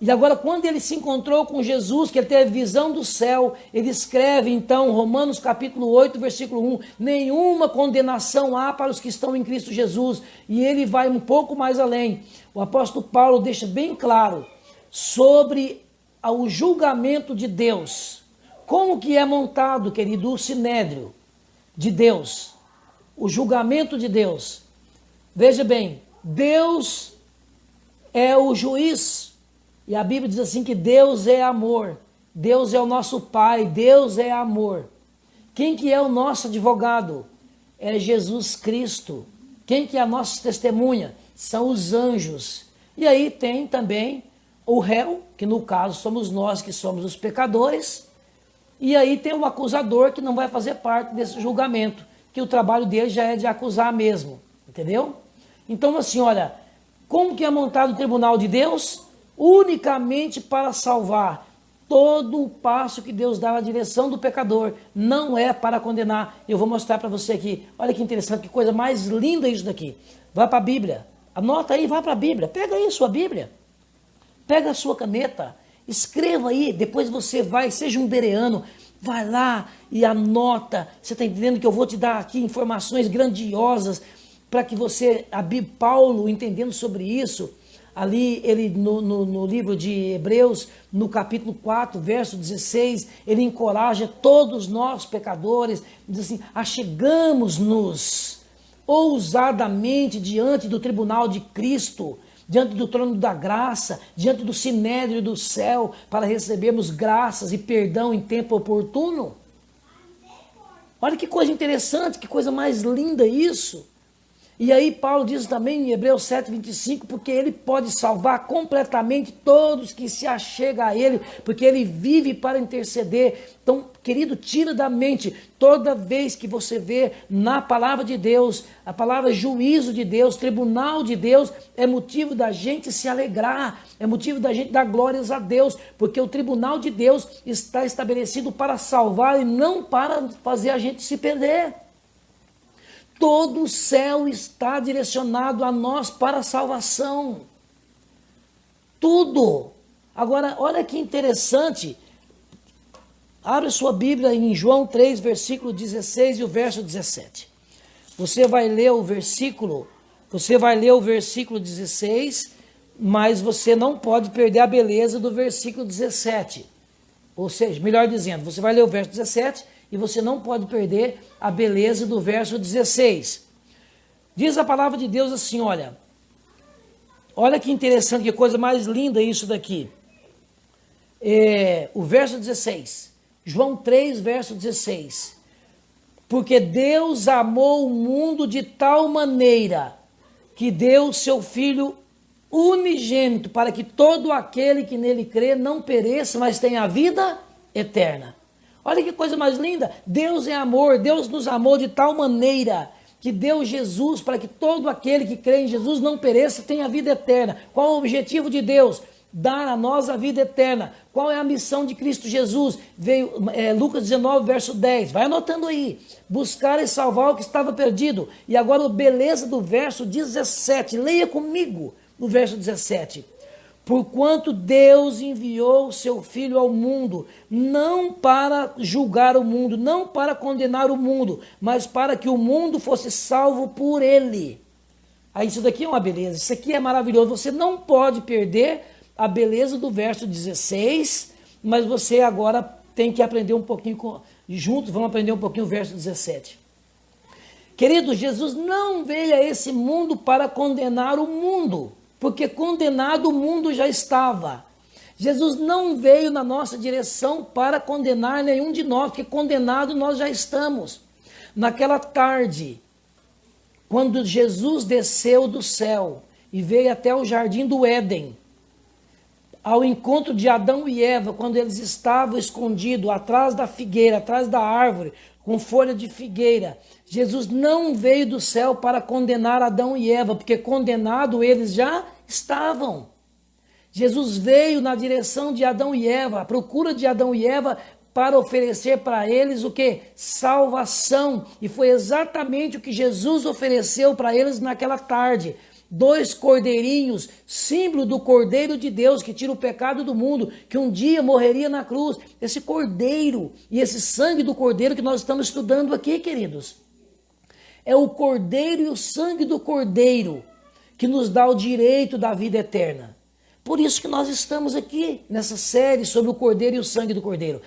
[SPEAKER 1] E agora, quando ele se encontrou com Jesus, que ele teve visão do céu, ele escreve então, Romanos capítulo 8, versículo 1, nenhuma condenação há para os que estão em Cristo Jesus. E ele vai um pouco mais além. O apóstolo Paulo deixa bem claro sobre o julgamento de Deus. Como que é montado, querido, o Sinédrio de Deus? O julgamento de Deus. Veja bem, Deus é o juiz. E a Bíblia diz assim que Deus é amor, Deus é o nosso Pai, Deus é amor. Quem que é o nosso advogado? É Jesus Cristo. Quem que é a nossa testemunha? São os anjos. E aí tem também o réu, que no caso somos nós que somos os pecadores. E aí tem o acusador que não vai fazer parte desse julgamento, que o trabalho dele já é de acusar mesmo, entendeu? Então assim, olha, como que é montado o tribunal de Deus? Unicamente para salvar. Todo o passo que Deus dá na direção do pecador não é para condenar. Eu vou mostrar para você aqui. Olha que interessante, que coisa mais linda isso daqui. Vai para a Bíblia. Anota aí, vai para a Bíblia. Pega aí a sua Bíblia. Pega a sua caneta. Escreva aí. Depois você vai, seja um bereano. Vai lá e anota. Você está entendendo que eu vou te dar aqui informações grandiosas para que você, Paulo, entendendo sobre isso, ali ele no livro de Hebreus, no capítulo 4, verso 16, ele encoraja todos nós pecadores, diz assim, achegamos-nos ousadamente diante do tribunal de Cristo, diante do trono da graça, diante do sinédrio do céu, para recebermos graças e perdão em tempo oportuno. Olha que coisa interessante, que coisa mais linda isso. E aí Paulo diz também em Hebreus 7:25, porque ele pode salvar completamente todos que se achegam a ele, porque ele vive para interceder. Então, querido, tira da mente, toda vez que você vê na palavra de Deus, a palavra juízo de Deus, tribunal de Deus, é motivo da gente se alegrar, é motivo da gente dar glórias a Deus, porque o tribunal de Deus está estabelecido para salvar e não para fazer a gente se perder. Todo o céu está direcionado a nós para a salvação. Tudo. Agora, olha que interessante. Abre sua Bíblia em João 3, versículo 16 e o verso 17. Você vai ler o versículo 16, mas você não pode perder a beleza do versículo 17. Ou seja, melhor dizendo, você vai ler o verso 17 e você não pode perder a beleza do verso 16. Diz a palavra de Deus assim, olha que interessante, que coisa mais linda isso daqui. O verso 16, João 3, verso 16. Porque Deus amou o mundo de tal maneira que deu o seu Filho unigênito para que todo aquele que nele crê não pereça, mas tenha a vida eterna. Olha que coisa mais linda, Deus é amor, Deus nos amou de tal maneira que deu Jesus para que todo aquele que crê em Jesus não pereça, tenha a vida eterna. Qual é o objetivo de Deus? Dar a nós a vida eterna. Qual é a missão de Cristo Jesus? Veio Lucas 19, verso 10, vai anotando aí, buscar e salvar o que estava perdido. E agora a beleza do verso 17, leia comigo o verso 17. Porquanto Deus enviou o seu Filho ao mundo, não para julgar o mundo, não para condenar o mundo, mas para que o mundo fosse salvo por ele. Aí isso daqui é uma beleza, isso aqui é maravilhoso. Você não pode perder a beleza do verso 16, mas você agora tem que aprender um pouquinho juntos, vamos aprender um pouquinho o verso 17. Querido, Jesus não veio a esse mundo para condenar o mundo, porque condenado o mundo já estava. Jesus não veio na nossa direção para condenar nenhum de nós, porque condenado nós já estamos. Naquela tarde, quando Jesus desceu do céu e veio até o jardim do Éden, ao encontro de Adão e Eva, quando eles estavam escondidos atrás da figueira, atrás da árvore, com folha de figueira, Jesus não veio do céu para condenar Adão e Eva, porque condenado eles já estavam. Jesus veio na direção de Adão e Eva, à procura de Adão e Eva, para oferecer para eles o que? Salvação. E foi exatamente o que Jesus ofereceu para eles naquela tarde. 2 cordeirinhos, símbolo do Cordeiro de Deus que tira o pecado do mundo, que um dia morreria na cruz. Esse cordeiro e esse sangue do cordeiro que nós estamos estudando aqui, queridos. É o cordeiro e o sangue do cordeiro que nos dá o direito da vida eterna. Por isso que nós estamos aqui nessa série sobre o cordeiro e o sangue do cordeiro.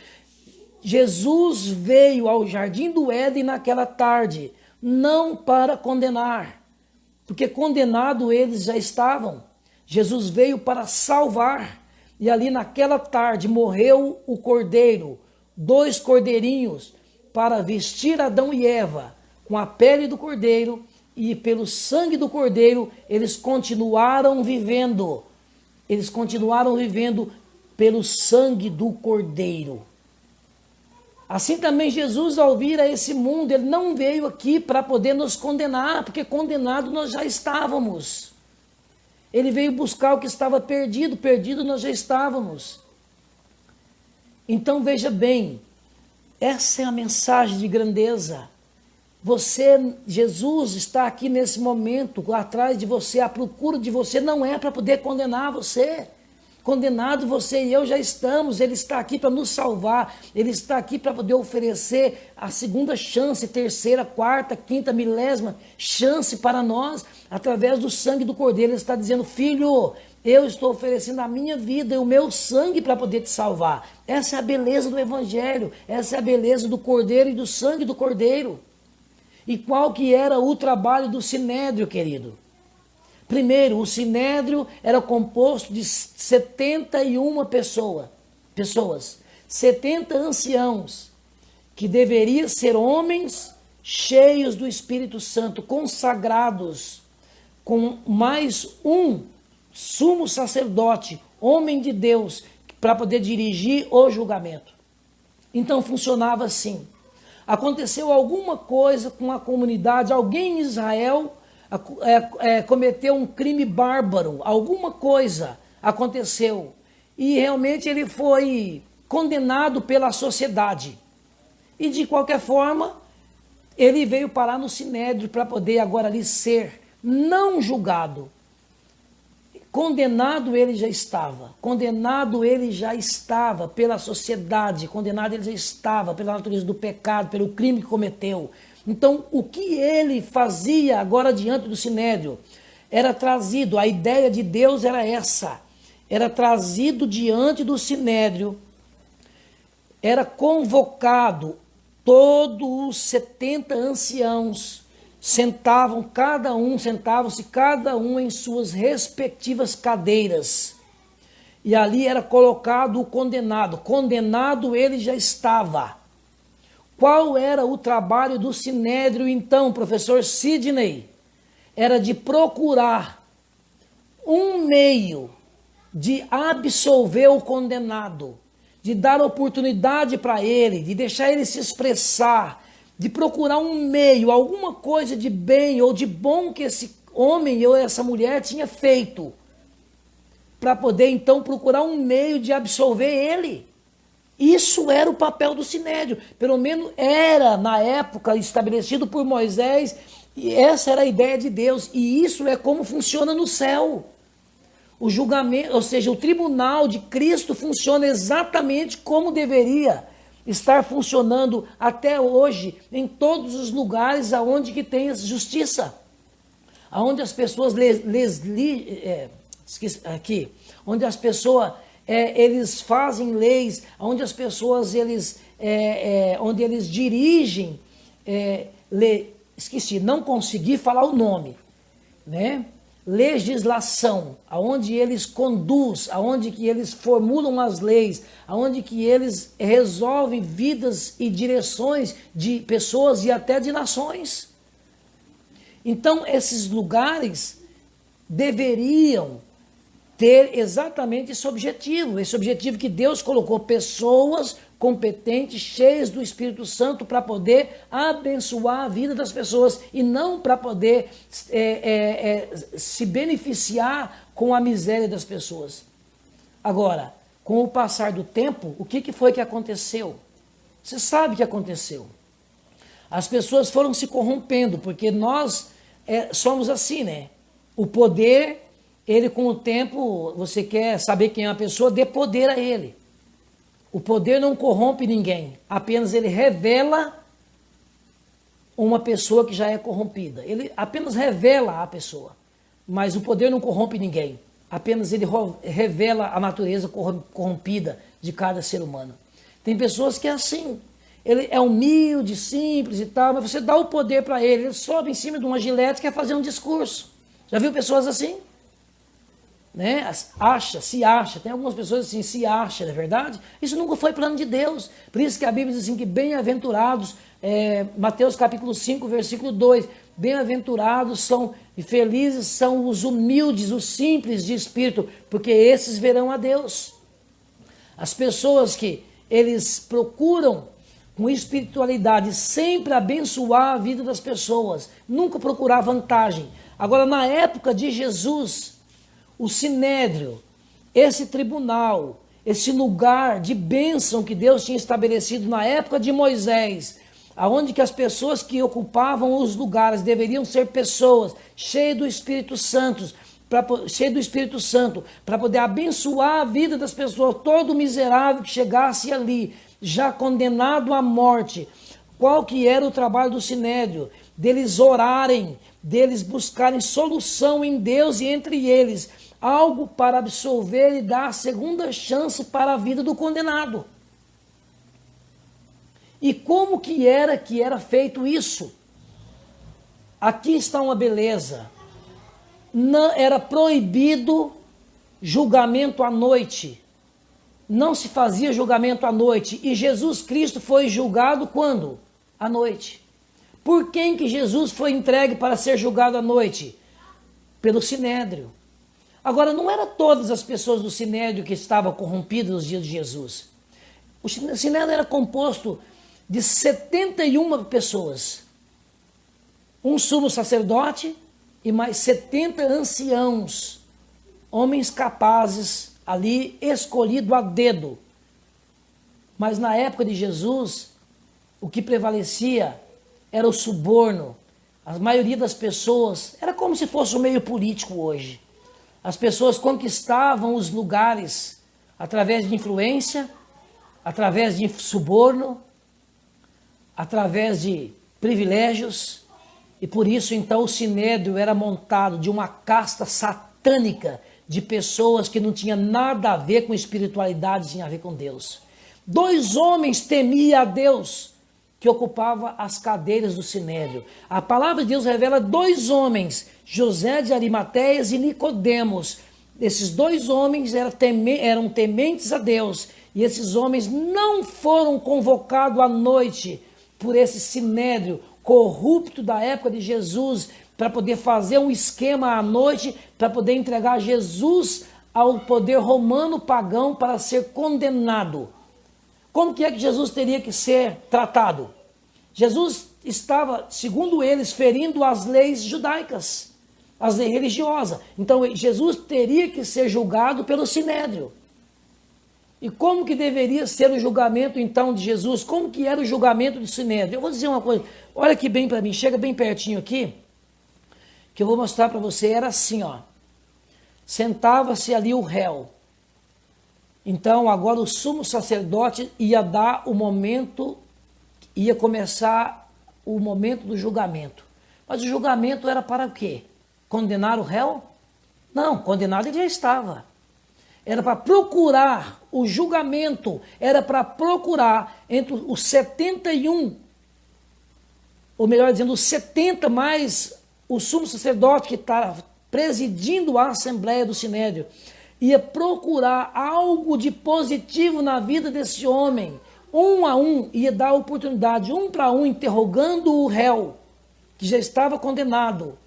[SPEAKER 1] Jesus veio ao jardim do Éden naquela tarde, não para condenar, porque condenado eles já estavam. Jesus veio para salvar, e ali naquela tarde morreu o cordeiro, 2 cordeirinhos, para vestir Adão e Eva com a pele do cordeiro, e pelo sangue do cordeiro eles continuaram vivendo. Eles continuaram vivendo pelo sangue do cordeiro. Assim também Jesus, ao vir a esse mundo, ele não veio aqui para poder nos condenar, porque condenado nós já estávamos. Ele veio buscar o que estava perdido, perdido nós já estávamos. Então veja bem, essa é a mensagem de grandeza. Jesus está aqui nesse momento, atrás de você, à procura de você, não é para poder condenar você. Condenado você e eu já estamos, ele está aqui para nos salvar, ele está aqui para poder oferecer a segunda chance, terceira, quarta, quinta, milésima chance para nós, através do sangue do cordeiro. Ele está dizendo: filho, eu estou oferecendo a minha vida e o meu sangue para poder te salvar. Essa é a beleza do evangelho, essa é a beleza do cordeiro e do sangue do cordeiro. E qual que era o trabalho do sinédrio, querido? Primeiro, o sinédrio era composto de 71 pessoas, 70 anciãos, que deveriam ser homens cheios do Espírito Santo, consagrados, com mais um sumo sacerdote, homem de Deus, para poder dirigir o julgamento. Então funcionava assim. Aconteceu alguma coisa com a comunidade, alguém em Israel cometeu um crime bárbaro, alguma coisa aconteceu e realmente ele foi condenado pela sociedade, e de qualquer forma ele veio parar no sinédrio para poder agora ali ser não julgado. Condenado ele já estava pela sociedade, condenado ele já estava pela natureza do pecado, pelo crime que cometeu. Então, o que ele fazia agora diante do sinédrio? Era trazido, a ideia de Deus era essa, era trazido diante do sinédrio, era convocado todos os 70 anciãos, sentavam-se cada um em suas respectivas cadeiras, e ali era colocado o condenado ele já estava. Qual era o trabalho do sinédrio então, professor Sidney? Era de procurar um meio de absolver o condenado, de dar oportunidade para ele, de deixar ele se expressar, de procurar um meio, alguma coisa de bem ou de bom que esse homem ou essa mulher tinha feito, para poder então procurar um meio de absolver ele. Isso era o papel do sinédrio, pelo menos era na época estabelecido por Moisés, e essa era a ideia de Deus, e isso é como funciona no céu. O julgamento, ou seja, o tribunal de Cristo funciona exatamente como deveria estar funcionando até hoje em todos os lugares aonde que tem justiça, aonde as pessoas onde as pessoas eles fazem leis, onde as pessoas onde eles dirigem, não consegui falar o nome, né? Legislação, aonde eles conduzem, aonde que eles formulam as leis, aonde que eles resolvem vidas e direções de pessoas e até de nações. Então, esses lugares deveriam ter exatamente esse objetivo que Deus colocou pessoas competentes, cheias do Espírito Santo para poder abençoar a vida das pessoas e não para poder se beneficiar com a miséria das pessoas. Agora, com o passar do tempo, o que foi que aconteceu? Você sabe o que aconteceu. As pessoas foram se corrompendo, porque nós somos assim, né? O poder, ele com o tempo, você quer saber quem é a pessoa, dê poder a ele. O poder não corrompe ninguém, apenas ele revela uma pessoa que já é corrompida. Ele apenas revela a pessoa, mas o poder não corrompe ninguém. Apenas ele revela a natureza corrompida de cada ser humano. Tem pessoas que é assim, ele é humilde, simples e tal, mas você dá o poder para ele sobe em cima de uma gilete e quer fazer um discurso. Já viu pessoas assim? Né? Se acha, tem algumas pessoas assim, se acha, não é verdade? Isso nunca foi plano de Deus. Por isso que a Bíblia diz assim que bem-aventurados, Mateus capítulo 5, versículo 2, bem-aventurados são e felizes são os humildes, os simples de espírito, porque esses verão a Deus. As pessoas que eles procuram com espiritualidade sempre abençoar a vida das pessoas, nunca procurar vantagem. Agora, na época de Jesus, o sinédrio, esse tribunal, esse lugar de bênção que Deus tinha estabelecido na época de Moisés, aonde que as pessoas que ocupavam os lugares deveriam ser pessoas cheias do Espírito Santo, para poder abençoar a vida das pessoas, todo miserável que chegasse ali, já condenado à morte. Qual que era o trabalho do sinédrio? Deles orarem, deles buscarem solução em Deus e entre eles, algo para absolver e dar a segunda chance para a vida do condenado. E como que era feito isso? Aqui está uma beleza. Não, era proibido julgamento à noite. Não se fazia julgamento à noite. E Jesus Cristo foi julgado quando? À noite. Por quem que Jesus foi entregue para ser julgado à noite? Pelo sinédrio. Agora, não eram todas as pessoas do sinédrio que estavam corrompidas nos dias de Jesus. O sinédrio era composto de 71 pessoas. Um sumo sacerdote e mais 70 anciãos, homens capazes ali, escolhido a dedo. Mas na época de Jesus, o que prevalecia era o suborno. A maioria das pessoas, era como se fosse o meio político hoje. As pessoas conquistavam os lugares através de influência, através de suborno, através de privilégios, e por isso então o sinédrio era montado de uma casta satânica de pessoas que não tinha nada a ver com espiritualidade, tinha a ver com Deus. 2 homens temiam a Deus que ocupava as cadeiras do sinédrio. A palavra de Deus revela 2 homens, José de Arimateias e Nicodemos. Esses 2 homens eram tementes a Deus, e esses homens não foram convocados à noite por esse sinédrio corrupto da época de Jesus, para poder fazer um esquema à noite, para poder entregar Jesus ao poder romano pagão para ser condenado. Como que é que Jesus teria que ser tratado? Jesus estava, segundo eles, ferindo as leis judaicas, as leis religiosas. Então, Jesus teria que ser julgado pelo sinédrio. E como que deveria ser o julgamento, então, de Jesus? Como que era o julgamento do sinédrio? Eu vou dizer uma coisa, olha aqui bem para mim, chega bem pertinho aqui, que eu vou mostrar para você, era assim, ó. sentava-se ali o réu. Então agora o sumo sacerdote ia dar o momento, ia começar o momento do julgamento. Mas o julgamento era para o quê? Condenar o réu? Não, condenado ele já estava. Era para procurar o julgamento, era para procurar entre os 71, ou melhor dizendo, os 70 mais o sumo sacerdote que está presidindo a Assembleia do Sinédrio, ia procurar algo de positivo na vida desse homem, um a um, ia dar oportunidade, um para um, interrogando o réu, que já estava condenado,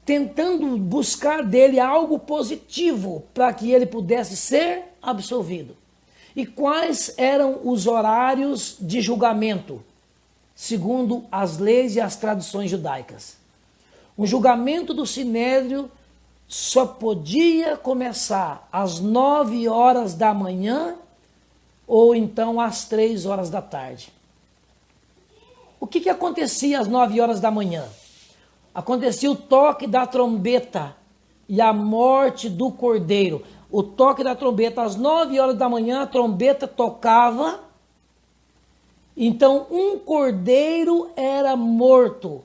[SPEAKER 1] tentando buscar dele algo positivo para que ele pudesse ser absolvido. E quais eram os horários de julgamento, segundo as leis e as tradições judaicas? O julgamento do Sinédrio só podia começar às 9 horas da manhã ou então às 3 horas da tarde. O que acontecia às 9 horas da manhã? Acontecia o toque da trombeta e a morte do cordeiro. O toque da trombeta, às 9 horas da manhã, a trombeta tocava. Então, um cordeiro era morto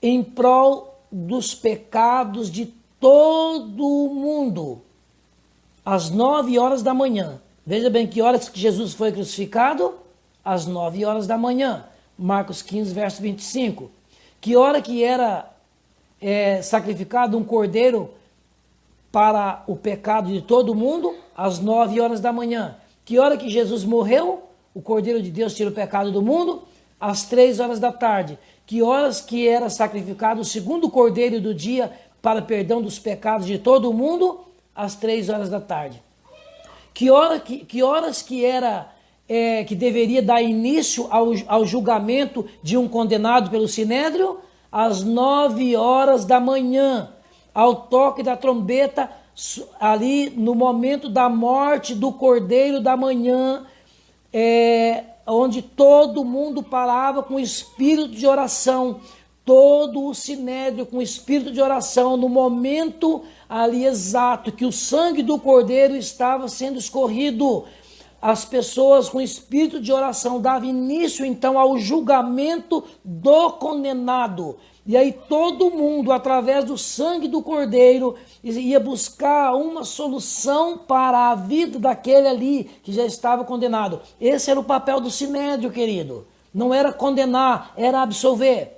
[SPEAKER 1] em prol dos pecados de todo o mundo. Às 9 horas da manhã. Veja bem que horas que Jesus foi crucificado? Às 9 horas da manhã. Marcos 15, verso 25. Que hora que era sacrificado um cordeiro para o pecado de todo mundo? Às 9 horas da manhã. Que hora que Jesus morreu? O cordeiro de Deus tira o pecado do mundo? Às 3 horas da tarde. Que horas que era sacrificado o segundo cordeiro do dia para perdão dos pecados de todo mundo? Às 3 horas da tarde. Que horas que era... que deveria dar início ao julgamento de um condenado pelo Sinédrio? Às 9 horas da manhã, ao toque da trombeta, ali no momento da morte do cordeiro da manhã, onde todo mundo parava com espírito de oração, todo o Sinédrio com espírito de oração, no momento ali exato que o sangue do cordeiro estava sendo escorrido. As pessoas com espírito de oração davam início então ao julgamento do condenado. E aí todo mundo, através do sangue do cordeiro, ia buscar uma solução para a vida daquele ali que já estava condenado. Esse era o papel do Sinédrio, querido. Não era condenar, era absolver.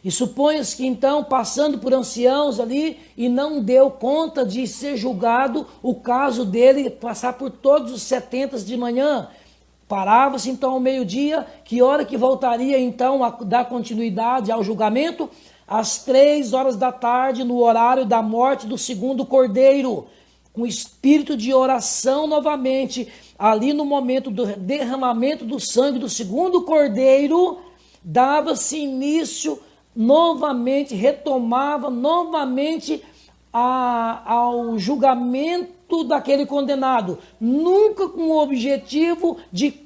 [SPEAKER 1] E supõe-se que então, passando por anciãos ali, e não deu conta de ser julgado, o caso dele passar por todos os 70 de manhã. Parava-se então ao meio-dia, que hora que voltaria então a dar continuidade ao julgamento? Às 3 horas da tarde, no horário da morte do segundo cordeiro, com espírito de oração novamente, ali no momento do derramamento do sangue do segundo cordeiro, dava-se início novamente, retomava novamente ao julgamento daquele condenado, nunca com o objetivo de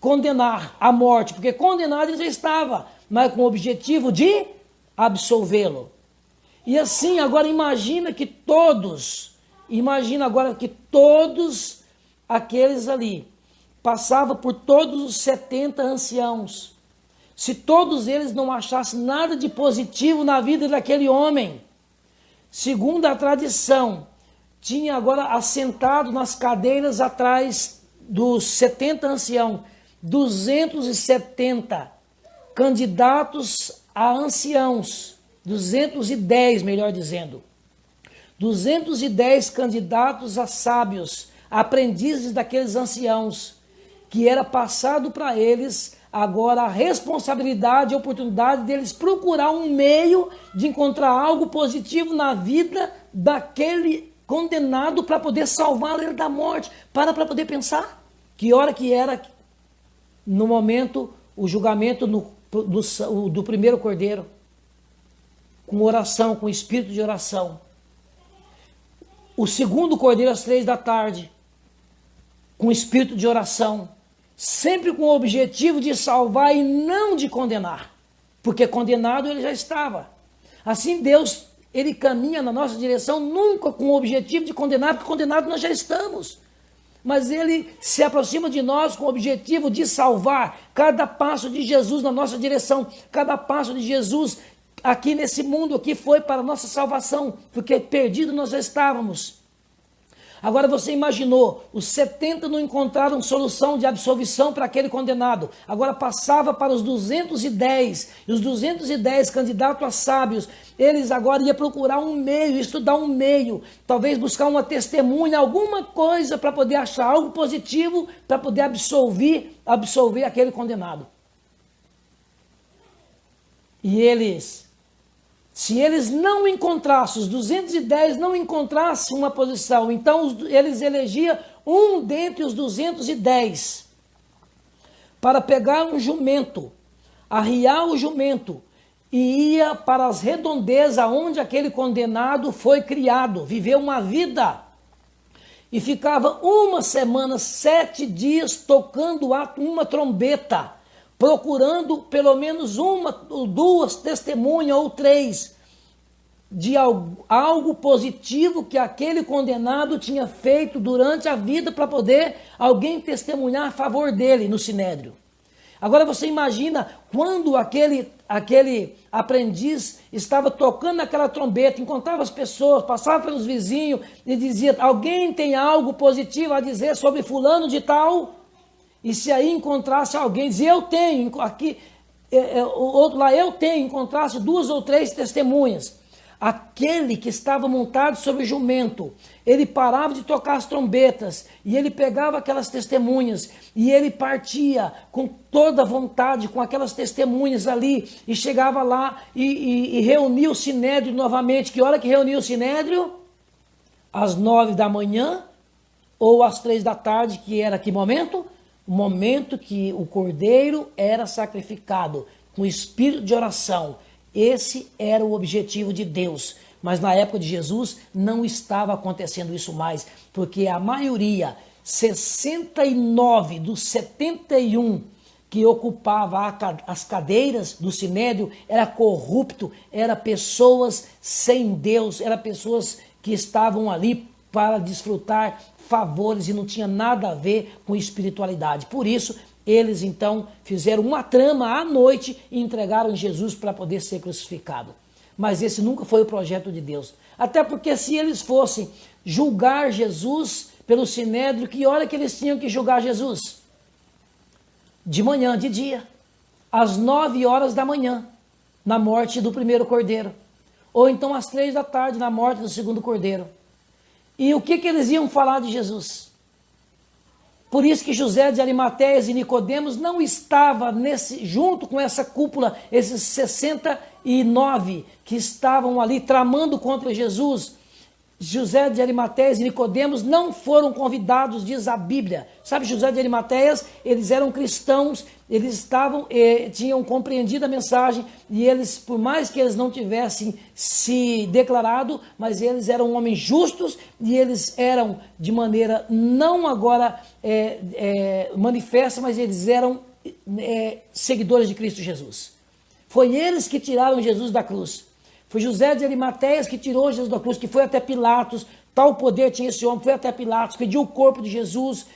[SPEAKER 1] condenar à morte, porque condenado ele já estava, mas com o objetivo de absolvê-lo. E assim, agora imagina agora que todos aqueles ali passavam por todos os 70 anciãos. Se todos eles não achassem nada de positivo na vida daquele homem, segundo a tradição, tinha agora assentado nas cadeiras atrás dos 70 anciãos, 270 candidatos a anciãos, 210, melhor dizendo, 210 candidatos a sábios, aprendizes daqueles anciãos, que era passado para eles agora a responsabilidade e a oportunidade deles procurar um meio de encontrar algo positivo na vida daquele condenado para poder salvar ele da morte. Para poder pensar que hora que era no momento o julgamento do primeiro cordeiro, com oração, com espírito de oração. O segundo cordeiro às 3 da tarde, com espírito de oração. Sempre com o objetivo de salvar e não de condenar, porque condenado ele já estava. Assim Deus, Ele caminha na nossa direção nunca com o objetivo de condenar, porque condenados nós já estamos. Mas Ele se aproxima de nós com o objetivo de salvar. Cada passo de Jesus na nossa direção, cada passo de Jesus aqui nesse mundo aqui foi para a nossa salvação, porque perdido nós já estávamos. Agora você imaginou, os 70 não encontraram solução de absolvição para aquele condenado. Agora passava para os 210, e os 210 candidatos a sábios, eles agora iam procurar um meio, estudar um meio, talvez buscar uma testemunha, alguma coisa para poder achar algo positivo, para poder absolver aquele condenado. E se eles não encontrassem, os 210 não encontrassem uma posição, então eles elegiam um dentre os 210 para pegar um jumento, arriar o jumento e ia para as redondezas onde aquele condenado foi criado, viveu uma vida e ficava uma semana, 7 dias tocando uma trombeta, procurando pelo menos uma ou duas testemunhas ou 3 de algo positivo que aquele condenado tinha feito durante a vida para poder alguém testemunhar a favor dele no sinédrio. Agora você imagina quando aquele aprendiz estava tocando aquela trombeta, encontrava as pessoas, passava pelos vizinhos e dizia: alguém tem algo positivo a dizer sobre fulano de tal? E se aí encontrasse alguém, dizia: eu tenho, aqui, o outro lá, eu tenho, encontrasse 2 ou 3 testemunhas. Aquele que estava montado sobre o jumento, ele parava de tocar as trombetas, e ele pegava aquelas testemunhas, e ele partia com toda a vontade, com aquelas testemunhas ali, e chegava lá e reunia o sinédrio novamente. Que hora que reunia o sinédrio? Às 9 da manhã, ou às 3 da tarde, que era que momento? O momento que o cordeiro era sacrificado, com espírito de oração. Esse era o objetivo de Deus. Mas na época de Jesus não estava acontecendo isso mais, porque a maioria, 69 dos 71 que ocupava as cadeiras do sinédrio, era corrupto, era pessoas sem Deus, era pessoas que estavam ali para desfrutar favores e não tinha nada a ver com espiritualidade. Por isso, eles então fizeram uma trama à noite e entregaram Jesus para poder ser crucificado. Mas esse nunca foi o projeto de Deus. Até porque se eles fossem julgar Jesus pelo sinédrio, que hora que eles tinham que julgar Jesus? De manhã, de dia, às 9 horas da manhã, na morte do primeiro cordeiro. Ou então às 3 da tarde, na morte do segundo cordeiro. E o que eles iam falar de Jesus? Por isso que José de Arimateias e Nicodemos não estava junto com essa cúpula, esses 69 que estavam ali tramando contra Jesus. José de Arimateias e Nicodemos não foram convidados, diz a Bíblia. Sabe, José de Arimateias, eles eram cristãos, eles tinham compreendido a mensagem, e eles, por mais que eles não tivessem se declarado, mas eles eram homens justos, e eles eram de maneira não agora manifesta, mas eles eram seguidores de Cristo Jesus. Foi eles que tiraram Jesus da cruz. Foi José de Arimateias que tirou Jesus da cruz, que foi até Pilatos, tal poder tinha esse homem, foi até Pilatos, pediu o corpo de Jesus,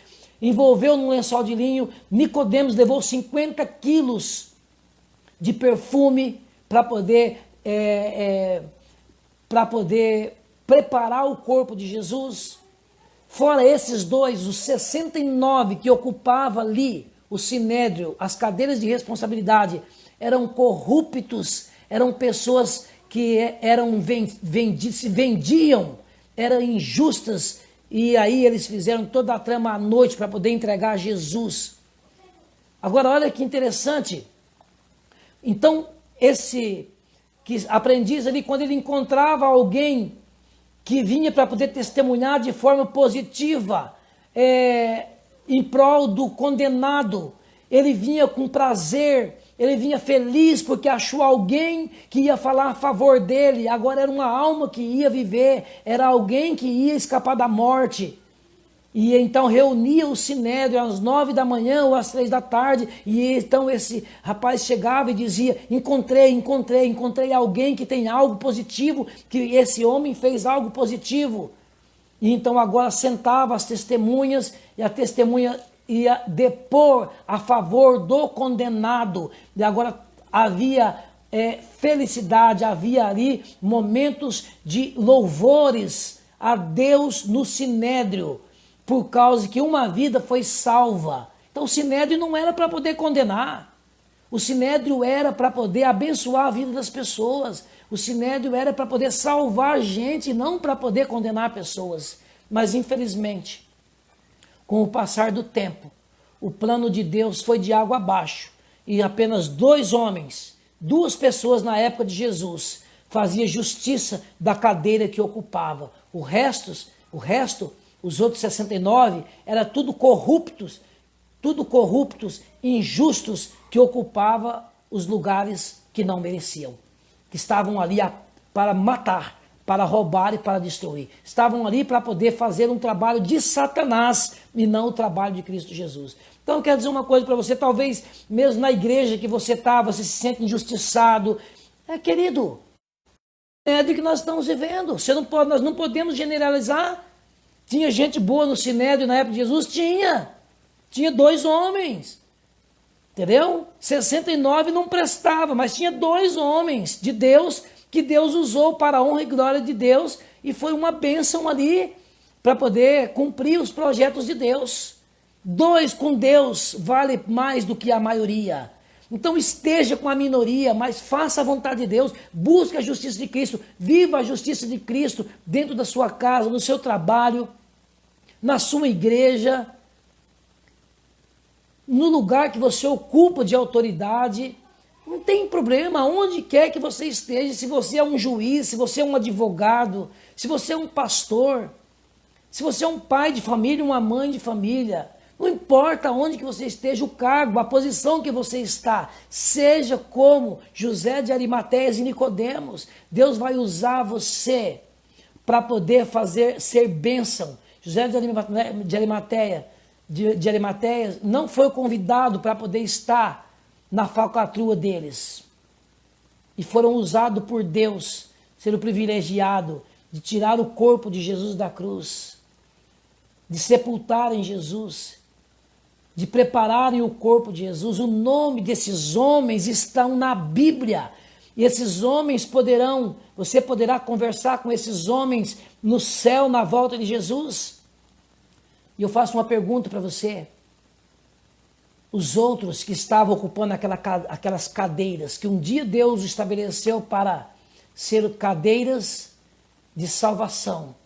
[SPEAKER 1] envolveu num lençol de linho. Nicodemos levou 50 quilos de perfume para poder preparar o corpo de Jesus. Fora esses dois, os 69 que ocupavam ali o sinédrio, as cadeiras de responsabilidade, eram corruptos, eram pessoas que se vendiam, eram injustas, e aí eles fizeram toda a trama à noite para poder entregar Jesus. Agora olha que interessante, então esse aprendiz ali, quando ele encontrava alguém que vinha para poder testemunhar de forma positiva, em prol do condenado, ele vinha com prazer, ele vinha feliz porque achou alguém que ia falar a favor dele. Agora era uma alma que ia viver, era alguém que ia escapar da morte. E então reunia o sinédrio às 9 da manhã ou às 3 da tarde. E então esse rapaz chegava e dizia: encontrei alguém que tem algo positivo, que esse homem fez algo positivo. E então agora sentava as testemunhas e a testemunha ia depor a favor do condenado. E agora havia felicidade, havia ali momentos de louvores a Deus no sinédrio, por causa que uma vida foi salva. Então o sinédrio não era para poder condenar. O sinédrio era para poder abençoar a vida das pessoas. O sinédrio era para poder salvar gente, não para poder condenar pessoas. Mas infelizmente, com o passar do tempo, o plano de Deus foi de água abaixo. E apenas 2 homens, 2 pessoas na época de Jesus, faziam justiça da cadeira que ocupava. O resto, os outros 69, era tudo corruptos, injustos, que ocupava os lugares que não mereciam, que estavam ali para matar, para roubar e para destruir. Estavam ali para poder fazer um trabalho de Satanás e não o trabalho de Cristo Jesus. Então eu quero dizer uma coisa para você, talvez mesmo na igreja que você está, você se sente injustiçado. Querido, é do que nós estamos vivendo. Nós não podemos generalizar. Tinha gente boa no sinédrio na época de Jesus? Tinha 2 homens. Entendeu? 69 não prestava, mas tinha 2 homens de Deus que Deus usou para a honra e glória de Deus, e foi uma bênção ali para poder cumprir os projetos de Deus. 2 com Deus vale mais do que a maioria. Então esteja com a minoria, mas faça a vontade de Deus, busque a justiça de Cristo, viva a justiça de Cristo dentro da sua casa, no seu trabalho, na sua igreja, no lugar que você ocupa de autoridade. Não tem problema, onde quer que você esteja, se você é um juiz, se você é um advogado, se você é um pastor, se você é um pai de família, uma mãe de família, não importa onde que você esteja, o cargo, a posição que você está, seja como José de Arimateias e Nicodemos, Deus vai usar você para poder ser bênção. José de Arimateias não foi convidado para poder estar na falcatrua deles. E foram usados por Deus, sendo privilegiado de tirar o corpo de Jesus da cruz, de sepultarem Jesus, de prepararem o corpo de Jesus. O nome desses homens estão na Bíblia. E esses homens você poderá conversar com esses homens no céu, na volta de Jesus. E eu faço uma pergunta para você. Os outros que estavam ocupando aquelas cadeiras, que um dia Deus estabeleceu para ser cadeiras de salvação,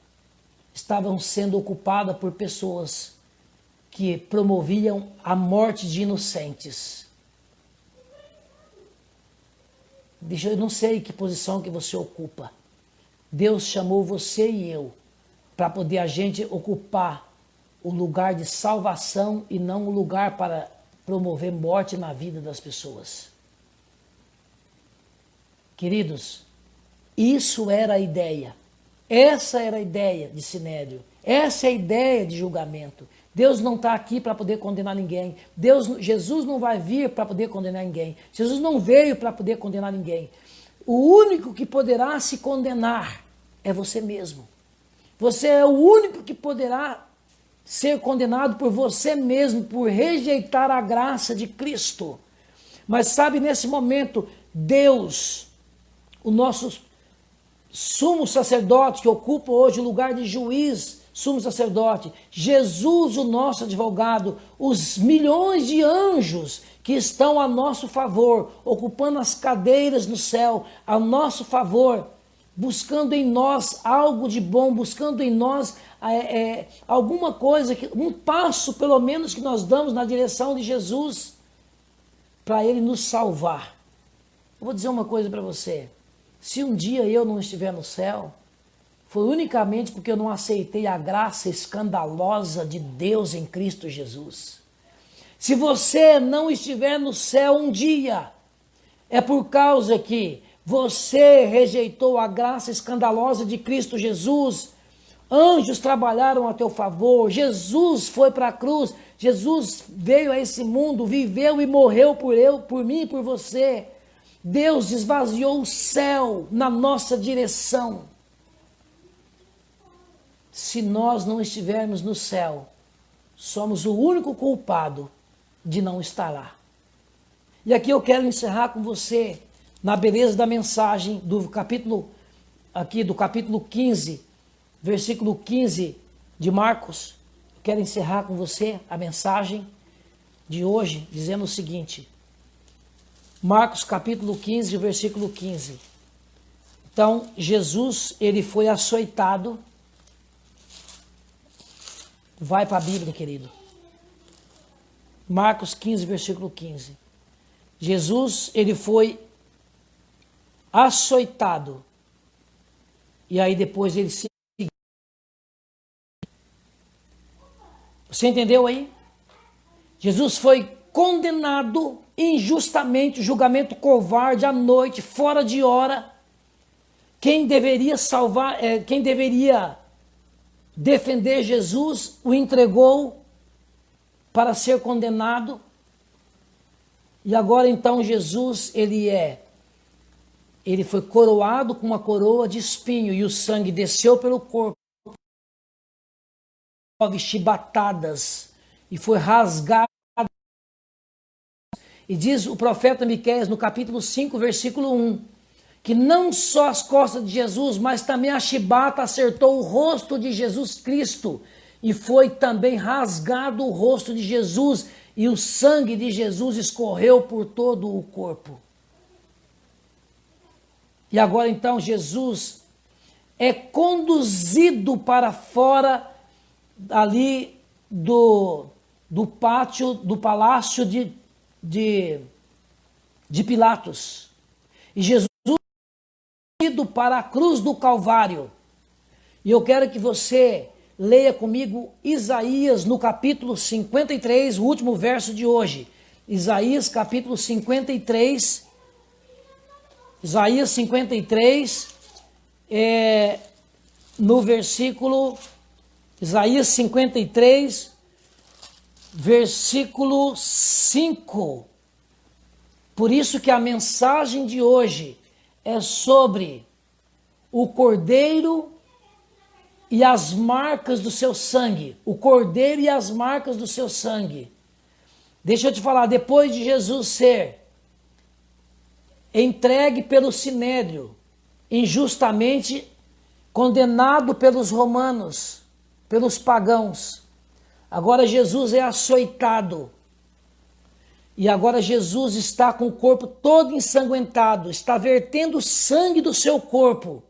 [SPEAKER 1] estavam sendo ocupadas por pessoas que promoviam a morte de inocentes. Eu não sei que posição que você ocupa. Deus chamou você e eu para poder a gente ocupar o lugar de salvação e não o lugar para promover morte na vida das pessoas. Queridos, isso era a ideia. Essa era a ideia de sinédrio. Essa é a ideia de julgamento. Deus não está aqui para poder condenar ninguém. Jesus não vai vir para poder condenar ninguém. Jesus não veio para poder condenar ninguém. O único que poderá se condenar é você mesmo. Você é o único que poderá ser condenado por você mesmo, por rejeitar a graça de Cristo. Mas sabe, nesse momento, Deus, o nosso sumo sacerdote, que ocupa hoje o lugar de juiz, sumo sacerdote, Jesus, o nosso advogado, os milhões de anjos que estão a nosso favor, ocupando as cadeiras no céu, a nosso favor, buscando em nós algo de bom, buscando em nós alguma coisa, um passo pelo menos que nós damos na direção de Jesus, para Ele nos salvar. Eu vou dizer uma coisa para você, se um dia eu não estiver no céu, foi unicamente porque eu não aceitei a graça escandalosa de Deus em Cristo Jesus. Se você não estiver no céu um dia, é por causa que você rejeitou a graça escandalosa de Cristo Jesus Anjos trabalharam a teu favor. Jesus foi para a cruz. Jesus veio a esse mundo, viveu e morreu por mim e por você. Deus esvaziou o céu na nossa direção. Se nós não estivermos no céu, somos o único culpado de não estar lá. E aqui eu quero encerrar com você, na beleza da mensagem do capítulo 15, versículo 15 de Marcos. Eu quero encerrar com você a mensagem de hoje, dizendo o seguinte. Marcos capítulo 15, versículo 15. Então, Jesus, ele foi açoitado. Vai para a Bíblia, querido. Marcos 15, versículo 15. Jesus, ele foi açoitado. E aí depois ele se... Você entendeu aí? Jesus foi condenado injustamente, julgamento covarde, à noite, fora de hora. Quem deveria salvar, quem deveria defender Jesus, o entregou para ser condenado. E agora então Jesus, ele foi coroado com uma coroa de espinho e o sangue desceu pelo corpo, chibatadas, e foi rasgado. E diz o profeta Miqueias no capítulo 5, versículo 1, que não só as costas de Jesus, mas também a chibata acertou o rosto de Jesus Cristo, e foi também rasgado o rosto de Jesus, e o sangue de Jesus escorreu por todo o corpo. E agora então Jesus é conduzido para fora ali do pátio, do palácio de Pilatos. E Jesus é ido para a cruz do Calvário. E eu quero que você leia comigo Isaías no capítulo 53, o último verso de hoje. Isaías capítulo 53. Isaías 53, no versículo... Isaías 53, versículo 5. Por isso que a mensagem de hoje é sobre o Cordeiro e as marcas do seu sangue. O Cordeiro e as marcas do seu sangue. Deixa eu te falar, depois de Jesus ser entregue pelo Sinédrio, injustamente condenado pelos romanos, pelos pagãos, agora Jesus é açoitado. E agora Jesus está com o corpo todo ensanguentado, está vertendo sangue do seu corpo.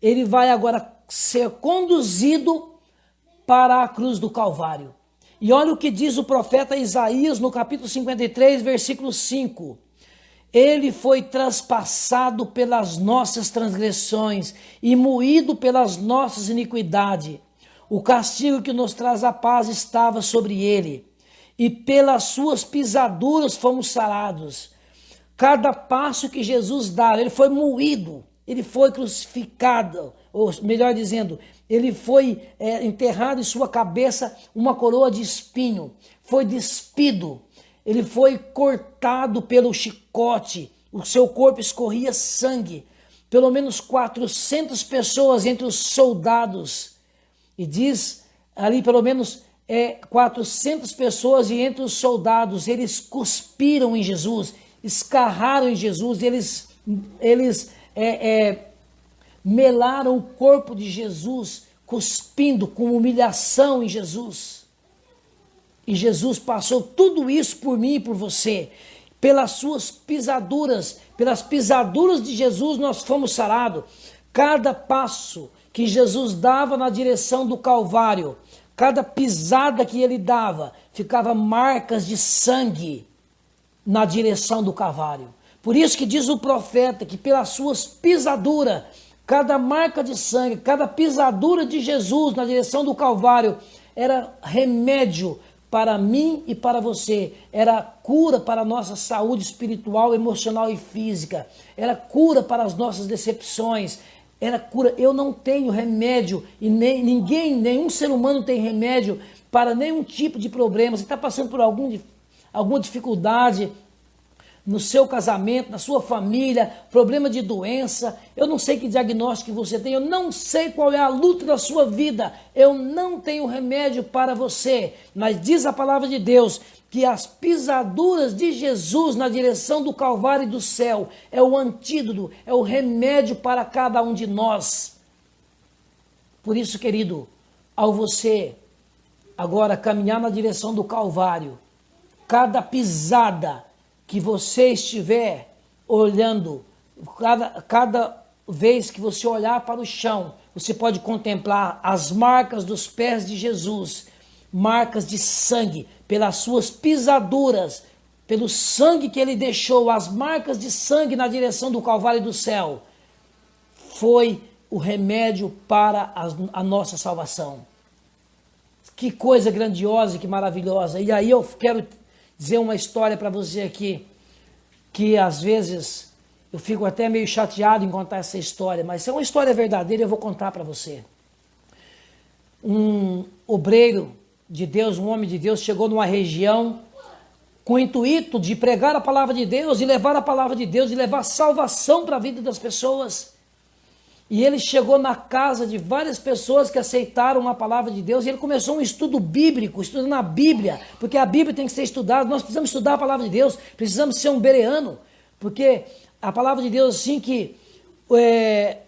[SPEAKER 1] Ele vai agora ser conduzido para a cruz do Calvário. E olha o que diz o profeta Isaías no capítulo 53, versículo 5. Ele foi traspassado pelas nossas transgressões e moído pelas nossas iniquidades. O castigo que nos traz a paz estava sobre ele, e pelas suas pisaduras fomos sarados. Cada passo que Jesus dá, ele foi moído, ele foi crucificado, ou melhor dizendo, ele foi enterrado em sua cabeça uma coroa de espinho, foi despido, ele foi cortado pelo chicote, o seu corpo escorria sangue, pelo menos 400 pessoas entre os soldados. E diz ali pelo menos 400 pessoas e entre os soldados, eles cuspiram em Jesus, escarraram em Jesus, eles melaram o corpo de Jesus, cuspindo com humilhação em Jesus. E Jesus passou tudo isso por mim e por você. Pelas suas pisaduras, pelas pisaduras de Jesus nós fomos sarados. Cada passo que Jesus dava na direção do Calvário, cada pisada que ele dava, ficava marcas de sangue na direção do Calvário. Por isso que diz o profeta que pelas suas pisaduras, cada marca de sangue, cada pisadura de Jesus na direção do Calvário era remédio para mim e para você, era cura para a nossa saúde espiritual, emocional e física, era cura para as nossas decepções, era cura. Eu não tenho remédio, e nem ninguém, nenhum ser humano tem remédio para nenhum tipo de problema. Você está passando por alguma dificuldade no seu casamento, na sua família, problema de doença, eu não sei que diagnóstico você tem, eu não sei qual é a luta da sua vida, eu não tenho remédio para você, mas diz a palavra de Deus que as pisaduras de Jesus na direção do Calvário e do céu é o antídoto, é o remédio para cada um de nós. Por isso, querido, ao você agora caminhar na direção do Calvário, cada pisada que você estiver olhando, cada vez que você olhar para o chão, você pode contemplar as marcas dos pés de Jesus, marcas de sangue, pelas suas pisaduras, pelo sangue que ele deixou, as marcas de sangue na direção do Calvário e do céu, foi o remédio para a nossa salvação. Que coisa grandiosa e que maravilhosa. E aí eu quero dizer uma história para você aqui, que às vezes eu fico até meio chateado em contar essa história, mas é uma história verdadeira e eu vou contar para você. Um obreiro de Deus, um homem de Deus, chegou numa região com o intuito de pregar a palavra de Deus e levar a palavra de Deus e levar salvação para a vida das pessoas. E ele chegou na casa de várias pessoas que aceitaram a palavra de Deus e ele começou um estudo bíblico, estudando a Bíblia, porque a Bíblia tem que ser estudada, nós precisamos estudar a palavra de Deus, precisamos ser um bereano, porque a palavra de Deus assim que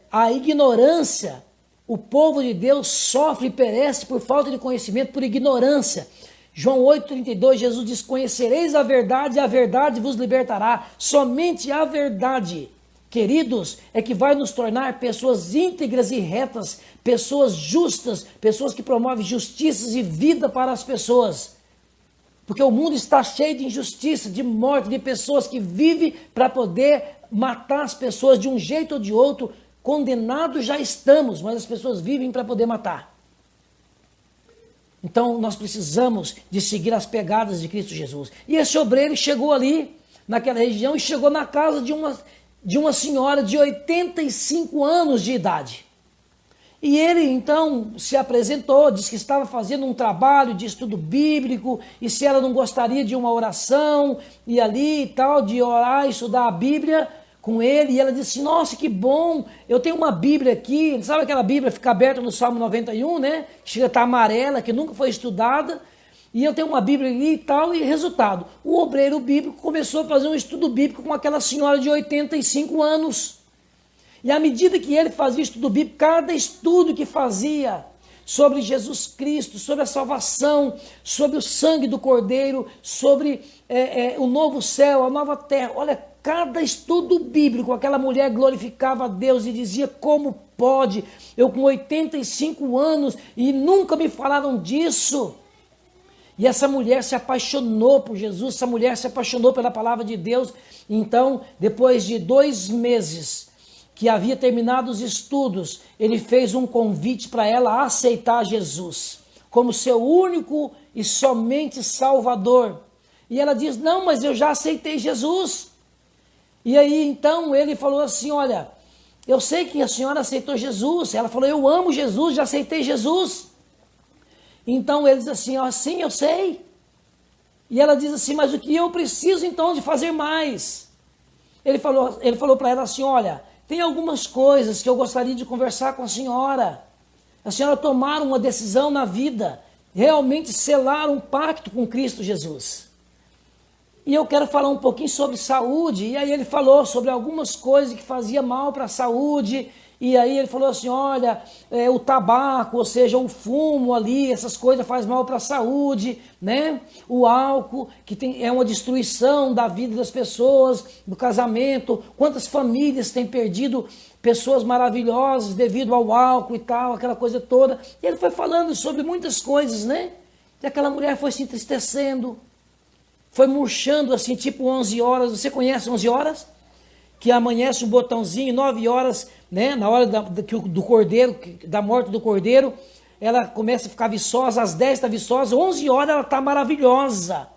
[SPEAKER 1] a ignorância, o povo de Deus sofre e perece por falta de conhecimento, por ignorância. João 8,32, Jesus diz, conhecereis a verdade vos libertará, somente a verdade. Queridos, é que vai nos tornar pessoas íntegras e retas, pessoas justas, pessoas que promovem justiça e vida para as pessoas. Porque o mundo está cheio de injustiça, de morte, de pessoas que vivem para poder matar as pessoas de um jeito ou de outro. Condenados já estamos, mas as pessoas vivem para poder matar. Então nós precisamos de seguir as pegadas de Cristo Jesus. E esse obreiro chegou ali, naquela região, e chegou na casa de uma senhora de 85 anos de idade. E ele então se apresentou, disse que estava fazendo um trabalho de estudo bíblico, e se ela não gostaria de uma oração, e ali e tal, de orar e estudar a Bíblia com ele, e ela disse, nossa, que bom, eu tenho uma Bíblia aqui, sabe aquela Bíblia que fica aberta no Salmo 91, né? Chega a estar amarela, que nunca foi estudada, e eu tenho uma Bíblia ali e tal, e resultado, o obreiro bíblico começou a fazer um estudo bíblico com aquela senhora de 85 anos. E à medida que ele fazia estudo bíblico, cada estudo que fazia sobre Jesus Cristo, sobre a salvação, sobre o sangue do Cordeiro, sobre o novo céu, a nova terra, olha, cada estudo bíblico, aquela mulher glorificava a Deus e dizia, como pode, eu com 85 anos e nunca me falaram disso. E essa mulher se apaixonou por Jesus, essa mulher se apaixonou pela palavra de Deus. Então, depois de 2 meses que havia terminado os estudos, ele fez um convite para ela a aceitar Jesus como seu único e somente Salvador. E ela diz, não, mas eu já aceitei Jesus. E aí, então, ele falou assim, olha, eu sei que a senhora aceitou Jesus. Ela falou, eu amo Jesus, já aceitei Jesus. Então ele diz assim, ó, sim, eu sei. E ela diz assim, mas o que eu preciso então de fazer mais? Ele falou para ela assim, olha, tem algumas coisas que eu gostaria de conversar com a senhora. A senhora tomar uma decisão na vida, realmente selar um pacto com Cristo Jesus. E eu quero falar um pouquinho sobre saúde. E aí ele falou sobre algumas coisas que faziam mal para a saúde. E aí ele falou assim, olha, o tabaco, ou seja, o fumo ali, essas coisas faz mal para a saúde, né? O álcool, que é uma destruição da vida das pessoas, do casamento. Quantas famílias têm perdido pessoas maravilhosas devido ao álcool e tal, aquela coisa toda. E ele foi falando sobre muitas coisas, né? E aquela mulher foi se entristecendo, foi murchando assim, tipo 11 horas. Você conhece 11 horas? Que amanhece um botãozinho, 9 horas, né, na hora do cordeiro, da morte do cordeiro, ela começa a ficar viçosa, às 10 está viçosa, 11 horas ela está maravilhosa.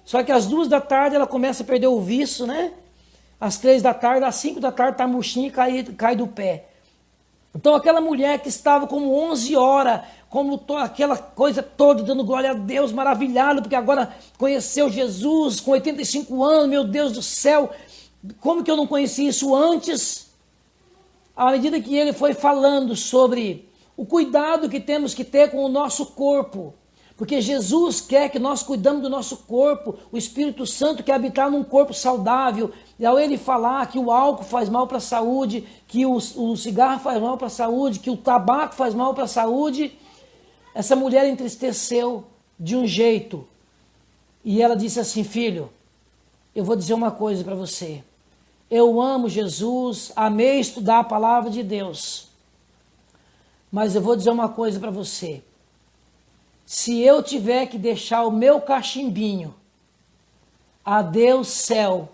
[SPEAKER 1] Só que às 2 da tarde ela começa a perder o viço, né? Às 3 da tarde, às 5 da tarde está murchinha e cai do pé. Então aquela mulher que estava como 11 horas, como aquela coisa toda, dando glória a Deus, maravilhado, porque agora conheceu Jesus com 85 anos, meu Deus do céu, como que eu não conheci isso antes? À medida que ele foi falando sobre o cuidado que temos que ter com o nosso corpo, porque Jesus quer que nós cuidamos do nosso corpo, o Espírito Santo quer habitar num corpo saudável, e ao ele falar que o álcool faz mal para a saúde, que o cigarro faz mal para a saúde, que o tabaco faz mal para a saúde, essa mulher entristeceu de um jeito, e ela disse assim: filho, eu vou dizer uma coisa para você, eu amo Jesus, amei estudar a palavra de Deus, mas eu vou dizer uma coisa para você, se eu tiver que deixar o meu cachimbinho, adeus céu,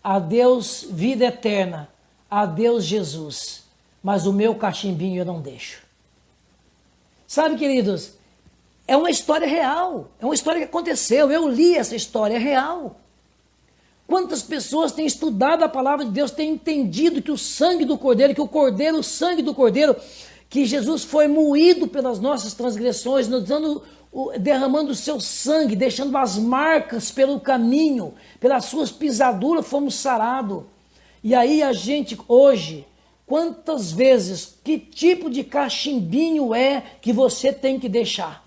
[SPEAKER 1] adeus vida eterna, adeus Jesus, mas o meu cachimbinho eu não deixo. Sabe, queridos, é uma história real, é uma história que aconteceu, eu li essa história, é real. Quantas pessoas têm estudado a palavra de Deus, têm entendido que o sangue do Cordeiro, que o Cordeiro, o sangue do Cordeiro, que Jesus foi moído pelas nossas transgressões, nos dando, derramando o seu sangue, deixando as marcas pelo caminho, pelas suas pisaduras fomos sarados. E aí a gente hoje, quantas vezes, que tipo de cachimbinho é que você tem que deixar?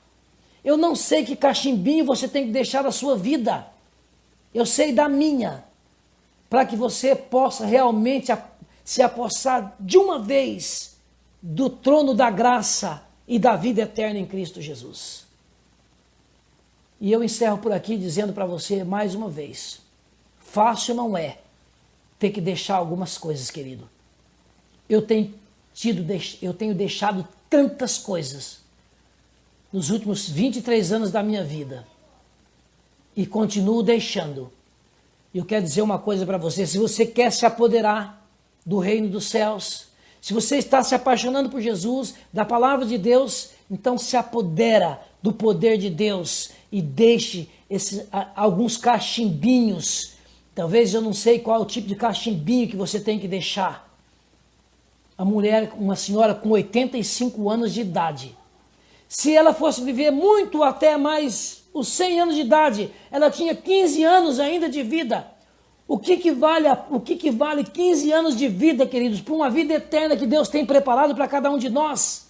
[SPEAKER 1] Eu não sei que cachimbinho você tem que deixar da sua vida. Eu sei da minha, para que você possa realmente se apossar de uma vez do trono da graça e da vida eterna em Cristo Jesus. E eu encerro por aqui dizendo para você mais uma vez, fácil não é ter que deixar algumas coisas, querido. Eu tenho deixado tantas coisas nos últimos 23 anos da minha vida e continuo deixando. E eu quero dizer uma coisa para você, se você quer se apoderar do reino dos céus, se você está se apaixonando por Jesus, da palavra de Deus, então se apodera do poder de Deus e deixe alguns cachimbinhos. Talvez eu não sei qual é o tipo de cachimbinho que você tem que deixar. A mulher, uma senhora com 85 anos de idade, se ela fosse viver muito até mais os 100 anos de idade, ela tinha 15 anos ainda de vida. O que vale 15 anos de vida, queridos, para uma vida eterna que Deus tem preparado para cada um de nós?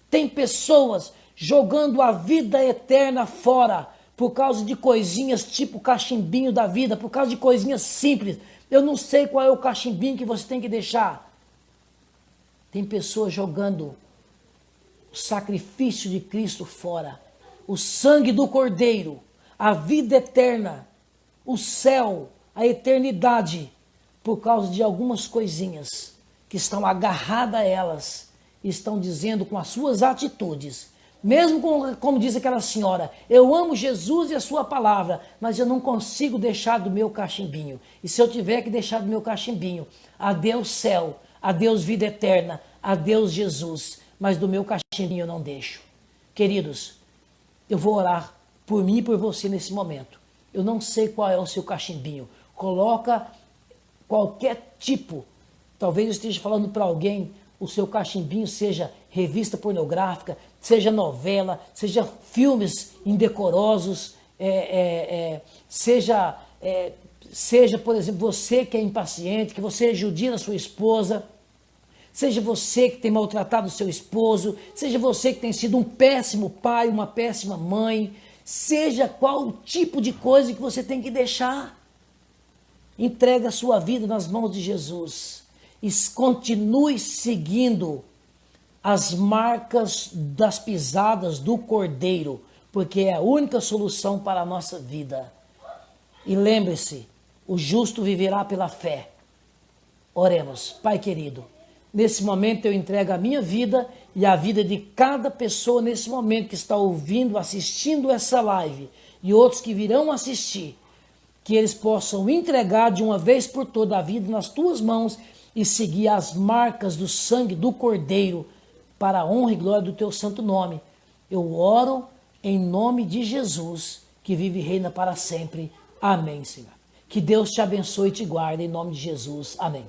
[SPEAKER 1] Tem pessoas jogando a vida eterna fora por causa de coisinhas tipo cachimbinho da vida, por causa de coisinhas simples. Eu não sei qual é o cachimbinho que você tem que deixar. Tem pessoas jogando o sacrifício de Cristo fora, o sangue do Cordeiro, a vida eterna, o céu, a eternidade, por causa de algumas coisinhas que estão agarradas a elas e estão dizendo com as suas atitudes, mesmo como diz aquela senhora, eu amo Jesus e a sua palavra, mas eu não consigo deixar do meu cachimbinho. E se eu tiver que deixar do meu cachimbinho, adeus céu, adeus vida eterna, adeus Jesus, mas do meu cachimbinho eu não deixo. Queridos, eu vou orar por mim e por você nesse momento. Eu não sei qual é o seu cachimbinho. Coloca qualquer tipo. Talvez eu esteja falando para alguém, o seu cachimbinho seja revista pornográfica, seja novela, seja filmes indecorosos, seja, por exemplo, você que é impaciente, que você judia a sua esposa, seja você que tem maltratado o seu esposo, seja você que tem sido um péssimo pai, uma péssima mãe, seja qual o tipo de coisa que você tem que deixar. Entrega a sua vida nas mãos de Jesus e continue seguindo as marcas das pisadas do Cordeiro, porque é a única solução para a nossa vida. E lembre-se, o justo viverá pela fé. Oremos. Pai querido, nesse momento eu entrego a minha vida e a vida de cada pessoa nesse momento que está ouvindo, assistindo essa live e outros que virão assistir, que eles possam entregar de uma vez por toda a vida nas tuas mãos e seguir as marcas do sangue do Cordeiro para a honra e glória do teu santo nome. Eu oro em nome de Jesus, que vive e reina para sempre. Amém, Senhor. Que Deus te abençoe e te guarde em nome de Jesus. Amém.